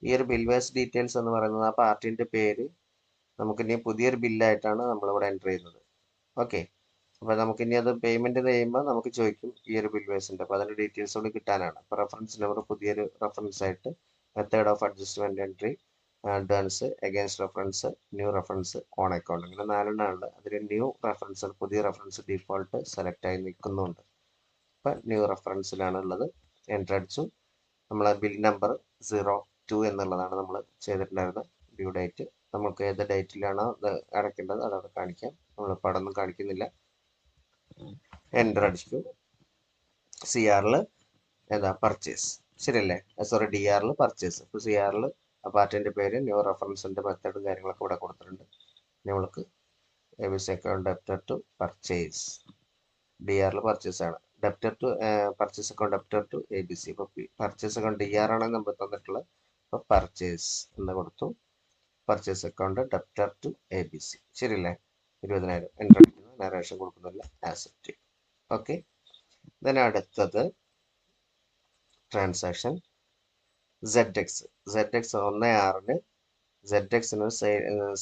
ഈ ഒരു ബിൽ വൈസ് ഡീറ്റെയിൽസ് എന്ന് പറയുന്നത് ആ പാർട്ടീൻ്റെ പേര് നമുക്കിനി പുതിയൊരു ബില്ലായിട്ടാണ് നമ്മളിവിടെ എൻ്റർ ചെയ്യുന്നത്. ഓക്കെ, അപ്പോൾ നമുക്കിനി അത് പേയ്മെൻറ്റ് ചെയ്യുമ്പോൾ നമുക്ക് ചോദിക്കും ഈ ഒരു ബിൽ വൈസിൻ്റെ, അപ്പോൾ അതിൻ്റെ ഡീറ്റെയിൽസ് കൂടി കിട്ടാനാണ്. അപ്പോൾ റെഫറൻസ് നമ്പർ പുതിയൊരു റെഫറൻസ് ആയിട്ട് method of adjustment entry, advance, against reference, new reference, on account, ഇങ്ങനെ 4 ഉണ്ട്. അതിൽ ന്യൂ റെഫറൻസ്, പുതിയ റെഫറൻസ് ഡിഫോൾട്ട് സെലക്ട് ആയി നിൽക്കുന്നുണ്ട്. അപ്പോൾ ന്യൂ റെഫറൻസിലാണ് ഉള്ളത്, എൻ്റർ അടിച്ചു. നമ്മളെ ബിൽ നമ്പർ 02 എന്നുള്ളതാണ് നമ്മൾ ചെയ്തിട്ടുണ്ടായിരുന്നത്. ഡ്യൂ ഡേറ്റ് നമുക്ക് ഏത് ഡേറ്റിലാണോ അത് അടയ്ക്കേണ്ടത് അതവിടെ കാണിക്കാം, നമ്മളിപ്പോൾ അവിടെ ഒന്നും കാണിക്കുന്നില്ല. എൻ്റർ അടിച്ചു. CR ഏതാ പർച്ചേസ്, ശരിയല്ലേ? Sorry, DR purchase. ഇപ്പോൾ CR ആ പാർട്ടിൻ്റെ പേര്, ന്യൂ റെഫറൻസിൻ്റെ മെത്തേഡും കാര്യങ്ങളൊക്കെ ഇവിടെ കൊടുത്തിട്ടുണ്ട്. നമ്മൾക്ക് ABC account debtor to purchase, DR purchase ആണ്. Debtor to purchase account debtor to ABC. ഇപ്പോൾ പർച്ചേസ് അക്കൗണ്ട് DR ആണ് നമ്മൾ തന്നിട്ടുള്ളത്. അപ്പോൾ പർച്ചേസ് എന്ന് കൊടുത്തു. Purchase account debtor to ABC, ശരിയല്ലേ? 20,000 എൻ്റർ അടിക്കുന്നു, നരേഷൻ കൊടുക്കുന്നില്ല, ആക്സെപ്റ്റ്. ഓക്കെ, then അടുത്തത് ട്രാൻസാക്ഷൻ ZX 1/6 ZXന്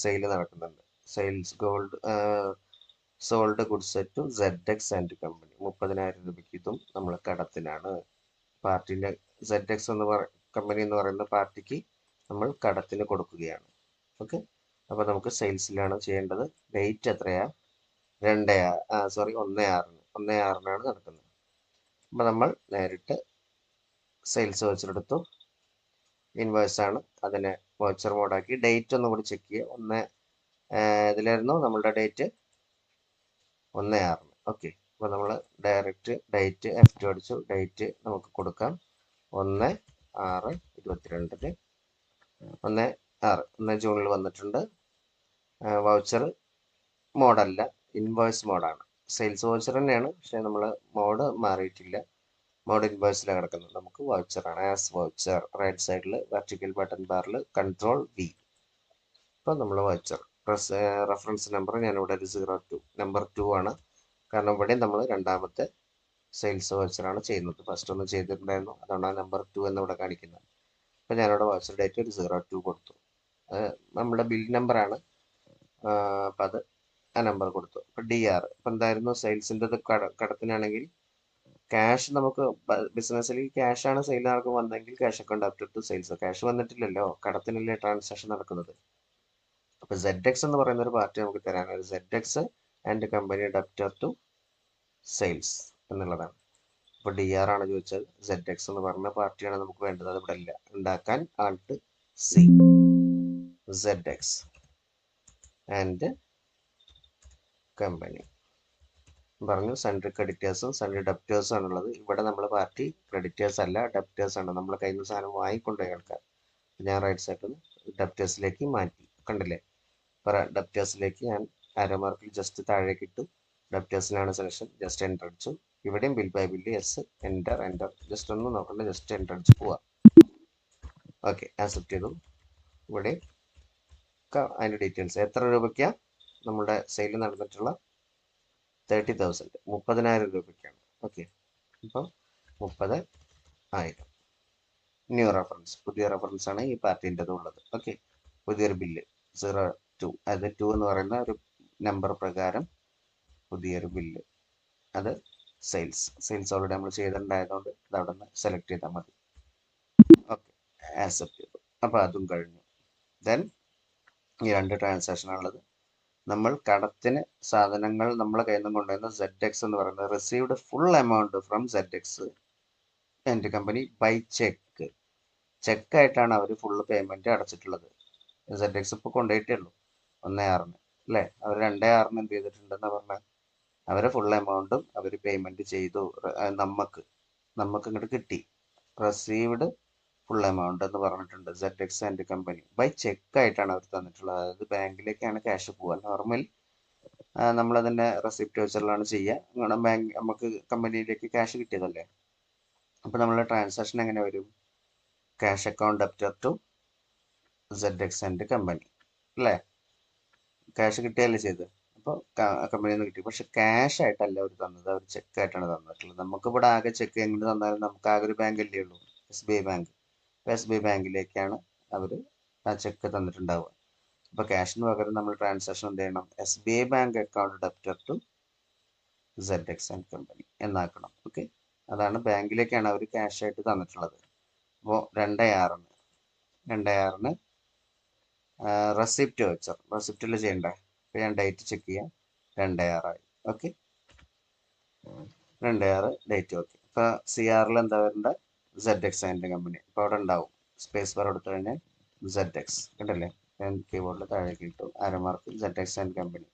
സെയിൽ നടക്കുന്നുണ്ട്. Sales gold sold goods to ZX and company, 30,000 രൂപയ്ക്ക് ഇതും നമ്മൾ കടത്തിലാണ്. പാർട്ടിൻ്റെ ZX കമ്പനി എന്ന് പറയുന്ന പാർട്ടിക്ക് നമ്മൾ കടത്തിന് കൊടുക്കുകയാണ്. ഓക്കെ, അപ്പോൾ നമുക്ക് സെയിൽസിലാണ് ചെയ്യേണ്ടത്. ഡേറ്റ് എത്രയാ? 1/6 നടക്കുന്നത്. അപ്പോൾ നമ്മൾ നേരിട്ട് സെയിൽസ് വൗച്ചർ ഇൻവോയ്സ് ആണ്, അതിനെ വൗച്ചർ മോഡാക്കി. ഡേറ്റ് ഒന്നും കൂടി ചെക്ക് ചെയ്യുക. ഇതിലായിരുന്നു നമ്മളുടെ ഡേറ്റ് 1/6. ഓക്കെ, അപ്പോൾ നമ്മൾ ഡയറക്റ്റ് ഡേറ്റ് F2 അടിച്ചു. ഡേറ്റ് നമുക്ക് കൊടുക്കാം 1/6/22. 1 ജൂണിൽ വന്നിട്ടുണ്ട്. വൗച്ചർ മോഡല്ല, ഇൻവോയ്സ് മോഡാണ്. സെയിൽസ് വൗച്ചർ തന്നെയാണ്, പക്ഷേ നമ്മൾ മോഡ് മാറിയിട്ടില്ല. മോഡ് ഇൻവോയ്സിലാണ് കിടക്കുന്നത്. നമുക്ക് വൗച്ചറാണ്, ആസ് വൗച്ചർ. റൈറ്റ് സൈഡിൽ വെർട്ടിക്കൽ ബട്ടൺ ബാറിൽ Ctrl V. ഇപ്പോൾ നമ്മൾ വൗച്ചർ റെഫറൻസ് നമ്പർ ഞാനിവിടെ ഒരു 02 നമ്പർ 2 ആണ്, കാരണം ഇവിടെ നമ്മൾ രണ്ടാമത്തെ സെയിൽസ് വൗച്ചറാണ് ചെയ്യുന്നത്. ഫസ്റ്റ് ഒന്ന് ചെയ്തിട്ടുണ്ടായിരുന്നു, അതുകൊണ്ടാണ് നമ്പർ 2 എന്നിവിടെ കാണിക്കുന്നത്. അപ്പോൾ ഞാനിവിടെ വൗച്ചർ ഡേറ്റ് ഒരു 02 കൊടുത്തു. നമ്മുടെ ബിൽ നമ്പറാണ്, അപ്പം അത് ആ നമ്പർ കൊടുത്തു. ഇപ്പോൾ DR ഇപ്പം എന്തായിരുന്നു സെയിൽസിൻ്റെ കടത്തിനാണെങ്കിൽ ക്യാഷ് നമുക്ക് ബിസിനസ്സിൽ ക്യാഷാണ് സെയിൽ നടക്കും വന്നെങ്കിൽ cash account അപ്റ്റർ to sales. Cash വന്നിട്ടില്ലല്ലോ, കടത്തിനല്ലേ ട്രാൻസാക്ഷൻ നടക്കുന്നത്. അപ്പോൾ ZX എന്ന് പറയുന്ന ഒരു പാർട്ടി നമുക്ക് തരാനാണ് ZX and company debtor to sales എന്നുള്ളതാണ്. അപ്പോൾ DR ആണ് ചോദിച്ചത്. ZX എന്ന് പറഞ്ഞ പാർട്ടിയാണ് നമുക്ക് വേണ്ടത്, അത് ഇവിടെ ഇല്ല. ഉണ്ടാക്കാൻ Alt C, ZX and company പറഞ്ഞു. സൺഡ്രി ക്രെഡിറ്റേഴ്സും സൺഡ്രി ഡെപ്റ്റേഴ്സും ആണുള്ളത്. ഇവിടെ നമ്മൾ പാർട്ടി ക്രെഡിറ്റേഴ്സ് അല്ല, ഡെപ്റ്റേഴ്സ് ആണ്. നമ്മൾ കയ്യിൽ നിന്ന് സാധനം വാങ്ങിക്കൊണ്ടുപോയി ആൾക്കാർ. ഞാൻ റൈറ്റ് സൈഡിൽ ഡെപ്റ്റേഴ്സിലേക്ക് മാറ്റി, കണ്ടില്ലേ? അപ്പോൾ ഡെപ്റ്റേഴ്സിലേക്ക് ഞാൻ ആരോ മാർക്കിൽ ജസ്റ്റ് താഴേക്ക് ഇട്ടു. ഡെപ്റ്റേഴ്സിലാണ് സെലക്ഷൻ, ജസ്റ്റ് എൻ്റർ അടിച്ചു. ഇവിടെയും bill by bill yes, enter. Just ഒന്നും നോക്കണ്ട, ജസ്റ്റ് എൻ്റർ അടിച്ച് പോവാം. ഓക്കെ, ആക്സെപ്റ്റ് ചെയ്തു. ഇവിടെ അതിൻ്റെ ഡീറ്റെയിൽസ് എത്ര രൂപയ്ക്കാണ് നമ്മുടെ സെയിൽ നടന്നിട്ടുള്ള 30,000, 30,000 രൂപയ്ക്കാണ്. ഓക്കെ, അപ്പം 30,000. ന്യൂ റെഫറൻസ്, പുതിയ റെഫറൻസ് ആണ് ഈ പാർട്ടിൻ്റെത് ഉള്ളത്. ഓക്കെ, പുതിയൊരു ബില്ല് 02, അത് 2 എന്ന് പറയുന്ന ഒരു നമ്പർ പ്രകാരം പുതിയൊരു ബില്ല്, അത് സെയിൽസ് ഓൾറെഡി നമ്മൾ ചെയ്തിട്ടുണ്ടായതുകൊണ്ട് അത് അവിടെ നിന്ന് സെലക്ട് ചെയ്താൽ മതി. ഓക്കെ, ആക്സെപ്റ്റ് ചെയ്തു. അപ്പോൾ അതും കഴിഞ്ഞു. ദെൻ ഈ 2 ട്രാൻസാക്ഷനാണുള്ളത്. നമ്മൾ കടത്തിന് സാധനങ്ങൾ നമ്മളെ കയ്യിൽ നിന്ന് കൊണ്ടുവരുന്ന ZX എന്ന് പറയുന്നത് received full amount from ZX and company by ചെക്കായിട്ടാണ് അവർ ഫുള്ള് പേയ്മെൻറ്റ് അടച്ചിട്ടുള്ളത്. ZX ഇപ്പോൾ കൊണ്ടുപോയിട്ടേ ഉള്ളൂ 1/6 അല്ലേ? അവർ 2/6 എന്ത് ചെയ്തിട്ടുണ്ടെന്ന് പറഞ്ഞാൽ അവരെ ഫുൾ എമൗണ്ടും അവർ പേയ്മെൻറ്റ് ചെയ്തു. നമുക്ക് ഇങ്ങോട്ട് കിട്ടി. റിസീവ്ഡ് ഫുൾ എമൗണ്ട് എന്ന് പറഞ്ഞിട്ടുണ്ട്. ZX and company by cheque ആയിട്ടാണ് അവർ തന്നിട്ടുള്ളത്. അതായത് ബാങ്കിലേക്കാണ് ക്യാഷ് പോവുക. നോർമൽ നമ്മളതിൻ്റെ റെസിപ്റ്റ് വെച്ചിട്ടാണ് ചെയ്യുക. നിങ്ങളുടെ ബാങ്ക് നമുക്ക് കമ്പനിയിലേക്ക് ക്യാഷ് കിട്ടിയതല്ലേ. അപ്പോൾ നമ്മളുടെ ട്രാൻസാക്ഷൻ എങ്ങനെ വരും? Cash account debtor to ZX and company അല്ലേ? ക്യാഷ് കിട്ടുകയല്ലേ ചെയ്തത്. അപ്പോൾ കമ്പനിയിൽ നിന്ന് കിട്ടി. പക്ഷെ ക്യാഷ് ആയിട്ടല്ല അവർ തന്നത്, അവർ ചെക്ക് ആയിട്ടാണ് തന്നിട്ടുള്ളത്. നമുക്കിവിടെ ആകെ ചെക്ക് എങ്ങനെ തന്നാലും നമുക്ക് ആകെ ഒരു ബാങ്ക് അല്ലേ ഉള്ളൂ, SBI ബാങ്ക്. SBI ബാങ്കിലേക്കാണ് അവർ ആ ചെക്ക് തന്നിട്ടുണ്ടാവുക. അപ്പോൾ ക്യാഷിന് പകരം നമ്മൾ ട്രാൻസാക്ഷൻ എന്ത് ചെയ്യണം? SBI bank account debtor to ZX and company എന്നാക്കണം. ഓക്കെ, അതാണ് ബാങ്കിലേക്കാണ് അവർ ക്യാഷ് ആയിട്ട് തന്നിട്ടുള്ളത്. അപ്പോൾ 2/6 റെസിപ്റ്റ് വെച്ചോ, റെസിപ്റ്റിൽ ചെയ്യണ്ടേ. അപ്പോൾ ഞാൻ ഡേറ്റ് ചെക്ക് ചെയ്യാം. 2/6 ഓക്കെ, 2/6 ഡേറ്റ്. ഓക്കെ, ഇപ്പോൾ CRൽ എന്താ വരേണ്ട? ZX and company. അപ്പോൾ അവിടെ ഉണ്ടാവും, സ്പേസ് ബാർ എടുത്തു കഴിഞ്ഞാൽ ZX കണ്ടല്ലേ. ഞാൻ കീബോർഡിൽ താഴേക്ക് ഇട്ടു അരമാർക്ക് ZX and company.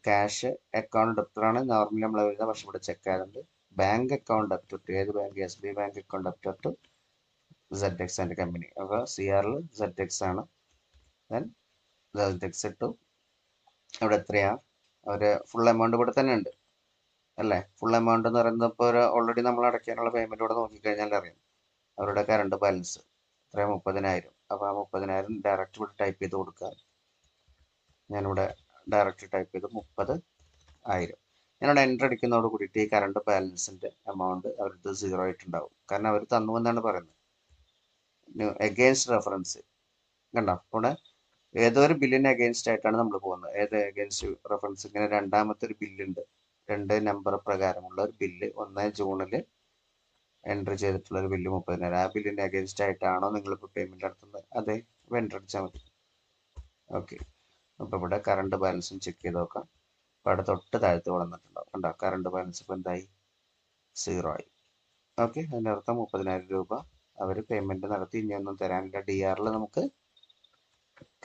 Cash account ഡെപ്റ്ററാണ് നോർമലി നമ്മൾ വരുന്നത്, പക്ഷെ ഇവിടെ ചെക്ക് ആയതുകൊണ്ട് ബാങ്ക് അക്കൗണ്ട് ഡെപ്റ്റർ ടു ഏത് bank? SBI bank account debtor to ZX and company. അപ്പോൾ CRൽ ZX ആണ്. ദെൻ ZX ഇട്ടു. അവിടെ എത്രയാ? അവർ ഫുൾ എമൗണ്ട് ഇവിടെ തന്നെ ഉണ്ട് അല്ലേ. ഫുൾ എമൗണ്ട് എന്ന് പറയുന്നത് ഇപ്പോൾ ഓൾറെഡി നമ്മൾ അടയ്ക്കാനുള്ള പേയ്മെന്റ് ഇവിടെ നോക്കിക്കഴിഞ്ഞാൽ അറിയാം. അവരുടെ കറണ്ട് ബാലൻസ് എത്രയാണ്? 30,000. അപ്പോൾ ആ 30,000 ഡയറക്റ്റ് ഇവിടെ ടൈപ്പ് ചെയ്ത് കൊടുക്കുക. ഞാനിവിടെ ഡയറക്റ്റ് ടൈപ്പ് ചെയ്ത് 30,000. ഞാനിവിടെ എൻ്റർ അടിക്കുന്നതോട് കൂടിയിട്ട് ഈ കറണ്ട് ബാലൻസിൻ്റെ എമൗണ്ട് അവർക്ക് 0 ആയിട്ടുണ്ടാവും. കാരണം അവർ തന്നു എന്നാണ് പറയുന്നത്. എഗെയിൻസ്റ്റ് റെഫറൻസ് കണ്ടോ, ഇവിടെ ഏതോ ഒരു ബില്ലിന് അഗെയിൻസ്റ്റ് ആയിട്ടാണ് നമ്മൾ പോകുന്നത്. ഏത് അഗെയിൻസ്റ്റ് റെഫറൻസ്? ഇങ്ങനെ രണ്ടാമത്തെ ഒരു ബില്ലുണ്ട്, 2 നമ്പർ പ്രകാരമുള്ള ഒരു ബില്ല് 1 ജൂണിൽ എൻട്രി ചെയ്തിട്ടുള്ള ഒരു ബില്ല് 30,000. ആ ബില്ലിന് അഗെയിൻസ്റ്റ് ആയിട്ടാണോ നിങ്ങളിപ്പോൾ പേയ്മെന്റ് നടത്തുന്നത്? അതെ, എൻ്റർ അടിച്ചാൽ മതി. ഓക്കെ, അപ്പോൾ ഇവിടെ കറണ്ട് ബാലൻസും ചെക്ക് ചെയ്ത് നോക്കാം. അപ്പോൾ അവിടെ തൊട്ട് താഴത്ത് വന്നിട്ടുണ്ടാവും കണ്ടോ, കറണ്ട് ബാലൻസ് ഇപ്പോൾ എന്തായി? 0 ആയി. ഓക്കെ, അതിൻ്റെ അർത്ഥം 30,000 രൂപ അവർ പേയ്മെന്റ് നടത്തി. ഇനിയൊന്നും തരാനില്ല. DRൽ നമുക്ക്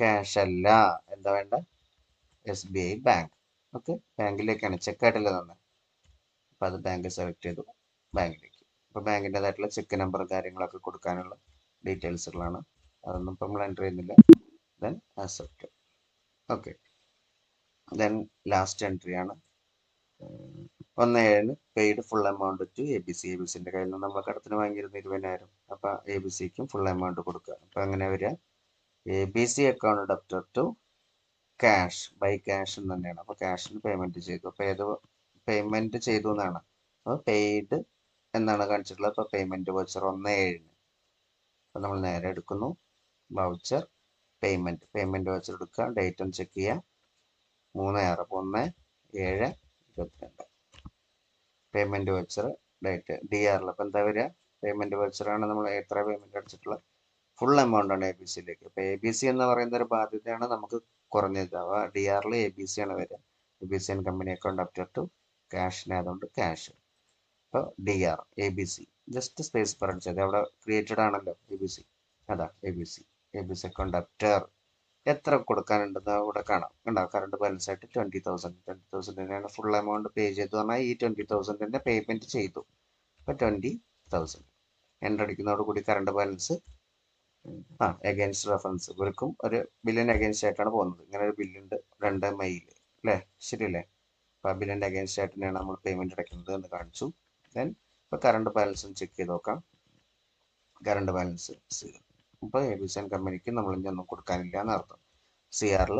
ക്യാഷ് അല്ല, എന്താ വേണ്ട? SBI bank. ഓക്കെ, ബാങ്കിലേക്കാണ്, ചെക്കായിട്ടല്ല തന്നെ. അപ്പോൾ അത് ബാങ്ക് സെലക്ട് ചെയ്തു, ബാങ്കിലേക്ക്. അപ്പോൾ ബാങ്കിൻ്റെതായിട്ടുള്ള ചെക്ക് നമ്പറും കാര്യങ്ങളൊക്കെ കൊടുക്കാനുള്ള ഡീറ്റെയിൽസുകളാണ്. അതൊന്നും ഇപ്പോൾ നമ്മൾ എൻ്റർ ചെയ്യുന്നില്ല. Then accept. Okay, then last entry ആണ് 1/7 paid full amount to ABC. ABCൻ്റെ കയ്യിൽ നിന്ന് നമ്മൾ കടത്തിന് വാങ്ങിയിരുന്ന 20,000. അപ്പോൾ ABCക്കും ഫുൾ എമൗണ്ട് കൊടുക്കുക. അപ്പോൾ അങ്ങനെ വരിക, ABC account debtor to cash by cash എന്ന് തന്നെയാണ്. അപ്പോൾ ക്യാഷിന് പേയ്മെന്റ് ചെയ്തു. അപ്പോൾ ഏത് പേയ്മെന്റ് ചെയ്തു എന്നാണ്? അപ്പോൾ പെയ്ഡ് എന്നാണ് കാണിച്ചിട്ടുള്ളത്. അപ്പോൾ പേയ്മെന്റ് വൗച്ചർ 1/7. അപ്പോൾ നമ്മൾ നേരെ എടുക്കുന്നു, വൗച്ചർ പേയ്മെന്റ് വൗച്ചർ എടുക്കുക, ഡേറ്റ് ഒന്ന് ചെക്ക് ചെയ്യുക. 3/6. അപ്പോൾ 1/7/22 പേയ്മെന്റ് വൗച്ചർ ഡേറ്റ്. DRൽ അപ്പോൾ എന്താ വരിക? പേയ്മെന്റ് വൗച്ചറാണ് നമ്മൾ എത്ര പേയ്മെന്റ് അടിച്ചിട്ടുള്ളത്? ഫുൾ എമൗണ്ട് ആണ് ABCയിലേക്ക്. അപ്പോൾ ABC എന്ന് പറയുന്ന ഒരു ബാധ്യതയാണ് നമുക്ക് കുറഞ്ഞത്. അപ്പോൾ DRൽ ABC ആണ് വരിക. ABC and company account അപ്റ്റർ to ക്യാഷിന്, അതുകൊണ്ട് ക്യാഷ്. അപ്പോൾ DR ABC just space bar അടിച്ചത്. അവിടെ ക്രിയേറ്റഡ് ആണല്ലോ ABC. അതാ ABC അക്കൗണ്ട് അപ്റ്റർ. എത്ര കൊടുക്കാനുണ്ടെന്ന് ഇവിടെ കാണാം. ഉണ്ടാവും കറണ്ട് ബാലൻസ് ആയിട്ട് 20,000. 20,000 ഫുൾ എമൗണ്ട് പേ ചെയ്തു പറഞ്ഞാൽ ഈ 20,000 പേയ്മെന്റ് ചെയ്തു. അപ്പോൾ 20,000 എൻ്റർ അടിക്കുന്നതോട് കൂടി കറണ്ട് ബാലൻസ് എഗെയിൻസ്റ്റ് റെഫറൻസ്. ഇവർക്കും ഒരു ബില്ലിന് അഗെയിൻസ്റ്റ് ആയിട്ടാണ് പോകുന്നത്. ഇങ്ങനെ ഒരു ബില്ലുണ്ട് 2 മെയിൽ അല്ലേ, ശരിയല്ലേ. അപ്പോൾ ആ ബില്ലിൻ്റെ അഗെയിൻസ്റ്റ് ആയിട്ട് തന്നെയാണ് നമ്മൾ പേയ്മെന്റ് അടയ്ക്കുന്നത് എന്ന് കാണിച്ചു. ദെൻ ഇപ്പോൾ കറണ്ട് ബാലൻസും ചെക്ക് ചെയ്ത് നോക്കാം. Current balance 0. ഇപ്പോൾ ABC ആൻഡ് കമ്പനിക്ക് നമ്മൾ ഇനി ഒന്നും കൊടുക്കാനില്ല എന്നർത്ഥം. CRൽ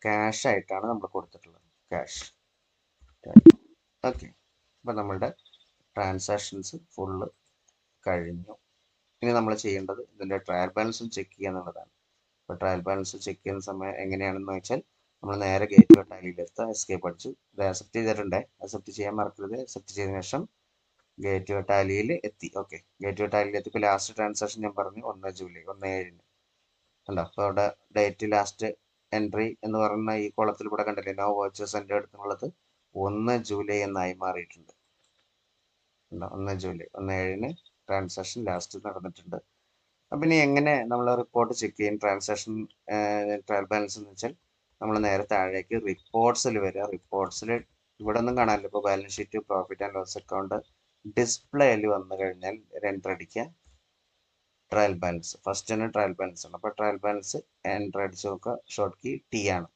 ക്യാഷ് ആയിട്ടാണ് നമ്മൾ കൊടുത്തിട്ടുള്ളത്, ക്യാഷ്. ഓക്കെ, അപ്പോൾ നമ്മളുടെ ട്രാൻസാക്ഷൻസ് ഫുള്ള് കഴിഞ്ഞു. ഇനി നമ്മൾ ചെയ്യേണ്ടത് ഇതിൻ്റെ ട്രയൽ ബാലൻസും ചെക്ക് ചെയ്യുക എന്നുള്ളതാണ്. അപ്പോൾ ട്രയൽ ബാലൻസ് ചെക്ക് ചെയ്യുന്ന സമയം എങ്ങനെയാണെന്ന് വെച്ചാൽ നമ്മൾ നേരെ ഗേറ്റ് വേ ടാലിയിലെത്തുക, എസ്കേപ്പ് അടിച്ചു. ഇത് അക്സെപ്റ്റ് ചെയ്തിട്ടുണ്ടേ, അക്സെപ്റ്റ് ചെയ്യാൻ മറക്കരുത്. അക്സെപ്റ്റ് ചെയ്തതിനു ശേഷം ഗേറ്റ് വേ ടാലിയിൽ എത്തി. ഓക്കെ, ഗേറ്റ് വേ ടാലിയിൽ എത്തി. ഇപ്പോൾ ലാസ്റ്റ് ട്രാൻസാക്ഷൻ ഞാൻ പറഞ്ഞു 1 ജൂലൈ 1/7. കണ്ടോ, അപ്പോൾ അവിടെ ഡേറ്റ് ലാസ്റ്റ് എൻട്രി എന്ന് പറയുന്ന ഈ കോളത്തിൽ ഇവിടെ കണ്ടില്ലേ, നോ വൗച്ചേഴ്സ് എൻ്റെ അടുത്തുള്ളത് 1 ജൂലൈ എന്നായി മാറിയിട്ടുണ്ട്. 1 ജൂലൈ 1/7 ട്രാൻസാക്ഷൻ ലാസ്റ്റ് നടന്നിട്ടുണ്ട്. അപ്പം ഇനി എങ്ങനെ നമ്മൾ റിപ്പോർട്ട് ചെക്ക് ചെയ്യും ട്രാൻസാക്ഷൻ ട്രയൽ ബാലൻസ് എന്ന് വെച്ചാൽ നമ്മൾ നേരെ താഴേക്ക് റിപ്പോർട്ട്സിൽ വരിക. റിപ്പോർട്ട്സിൽ ഇവിടെ ഒന്നും കാണാനില്ല. ഇപ്പോൾ balance sheet, profit and loss account ഡിസ്പ്ലേയിൽ വന്നു കഴിഞ്ഞാൽ എൻ്റർ അടിക്കുക. ട്രയൽ ബാലൻസ് ഫസ്റ്റ് തന്നെ ട്രയൽ ബാലൻസ് ആണ്. അപ്പോൾ ട്രയൽ ബാലൻസ് എൻ്റർ അടിച്ച് നോക്കുക. ഷോർട്ട് കീ ടി ആണ്.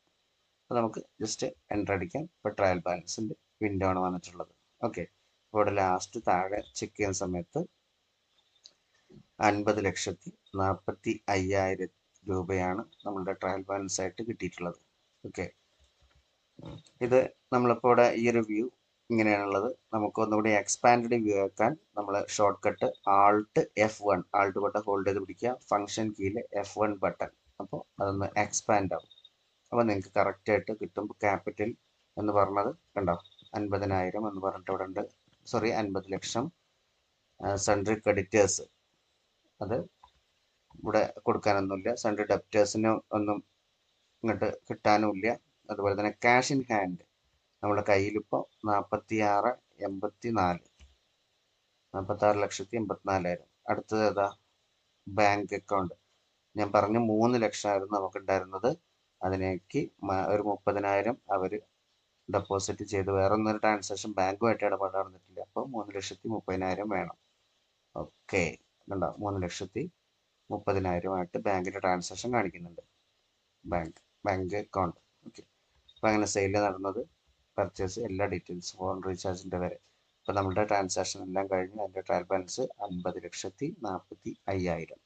അപ്പോൾ നമുക്ക് ജസ്റ്റ് എൻ്റർ അടിക്കാം. ഇപ്പോൾ ട്രയൽ ബാലൻസിൻ്റെ വിൻഡോ ആണ് വന്നിട്ടുള്ളത്. ഓക്കെ, അപ്പോൾ ഇവിടെ ലാസ്റ്റ് താഴെ ചെക്ക് ചെയ്യുന്ന സമയത്ത് 50,45,000 രൂപയാണ് നമ്മളുടെ ട്രയൽ ബാലൻസ് ആയിട്ട് കിട്ടിയിട്ടുള്ളത്. ഓക്കെ, ഇത് നമ്മളിപ്പോൾ ഇവിടെ ഈ ഒരു വ്യൂ ഇങ്ങനെയാണുള്ളത്. നമുക്ക് ഒന്നുകൂടി എക്സ്പാൻഡ് വ്യൂ ആക്കാൻ നമ്മൾ short cut Alt+F1 Alt button hold ചെയ്ത് പിടിക്കുക, ഫംഗ്ഷൻ കീയിൽ F1 ബട്ടൺ. അപ്പോൾ അതൊന്ന് എക്സ്പാൻഡ് ആവും. അപ്പോൾ നിങ്ങൾക്ക് കറക്റ്റായിട്ട് കിട്ടും. ക്യാപിറ്റൽ എന്ന് പറഞ്ഞത് കണ്ടോ, 50,000 എന്ന് പറഞ്ഞിട്ട് ഇവിടെ ഉണ്ട്. സോറി, 50 ലക്ഷം. സൺഡ്രി ക്രെഡിറ്റേഴ്സ് അത് ഇവിടെ കൊടുക്കാനൊന്നുമില്ല. സൺഡ്രി ഡെപ്റ്റേഴ്സിന് ഒന്നും ഇങ്ങോട്ട് കിട്ടാനുമില്ല. അതുപോലെ തന്നെ ക്യാഷ് ഇൻ ഹാൻഡ് നമ്മുടെ കയ്യിലിപ്പോൾ 46,84,000. അടുത്തത് ഏതാ? Bank account. ഞാൻ പറഞ്ഞു 3 ലക്ഷമായിരുന്നു നമുക്ക് ഉണ്ടായിരുന്നത്. അതിലേക്ക് ഒരു 30,000 അവർ ഡെപ്പോസിറ്റ് ചെയ്ത് വേറെ ഒന്നൊരു ട്രാൻസാക്ഷൻ ബാങ്കുമായിട്ട് ഇടപാട് നടന്നിട്ടില്ല. അപ്പോൾ 3,30,000 വേണം. ഓക്കെ, കണ്ടോ, 3,30,000 ആയിട്ട് ബാങ്കിൻ്റെ ട്രാൻസാക്ഷൻ കാണിക്കുന്നുണ്ട്. Bank account. ഓക്കെ, അപ്പോൾ അങ്ങനെ സെയിൽ നടന്നത്, പർച്ചേസ്, എല്ലാ ഡീറ്റെയിൽസ്, ഫോൺ റീചാർജിൻ്റെ വരെ. അപ്പോൾ നമ്മുടെ ട്രാൻസാക്ഷൻ എല്ലാം കഴിഞ്ഞ് അതിൻ്റെ ട്രയൽ ബാലൻസ് 50,45,000.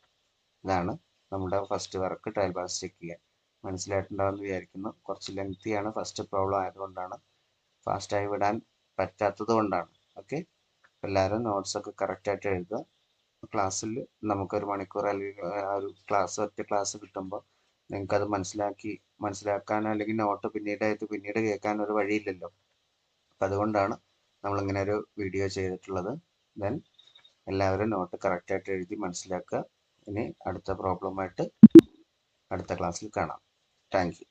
ഇതാണ് നമ്മുടെ first work, trial balance check ചെയ്യാൻ. മനസ്സിലായിട്ടുണ്ടാവുമെന്ന് വിചാരിക്കുന്നു. കുറച്ച് ലെങ്തിയാണ്, ഫസ്റ്റ് പ്രോബ്ലം ആയതുകൊണ്ടാണ്, ഫാസ്റ്റായി വിടാൻ പറ്റാത്തത് കൊണ്ടാണ്. ഓക്കെ, എല്ലാവരും നോട്ട്സൊക്കെ കറക്റ്റായിട്ട് എഴുതുക. ക്ലാസ്സിൽ നമുക്കൊരു മണിക്കൂർ അല്ലെങ്കിൽ ആ ഒരു ക്ലാസ്, ഒറ്റ ക്ലാസ് കിട്ടുമ്പോൾ നിങ്ങൾക്കത് മനസ്സിലാക്കാൻ അല്ലെങ്കിൽ നോട്ട് പിന്നീട് കേൾക്കാൻ ഒരു വഴിയില്ലല്ലോ. അപ്പം അതുകൊണ്ടാണ് നമ്മളിങ്ങനെ ഒരു വീഡിയോ ചെയ്തിട്ടുള്ളത്. ദെൻ എല്ലാവരും നോട്ട് കറക്റ്റായിട്ട് എഴുതി മനസ്സിലാക്കുക. ഇനി അടുത്ത പ്രോബ്ലമായിട്ട് അടുത്ത ക്ലാസ്സിൽ കാണാം. Thank you.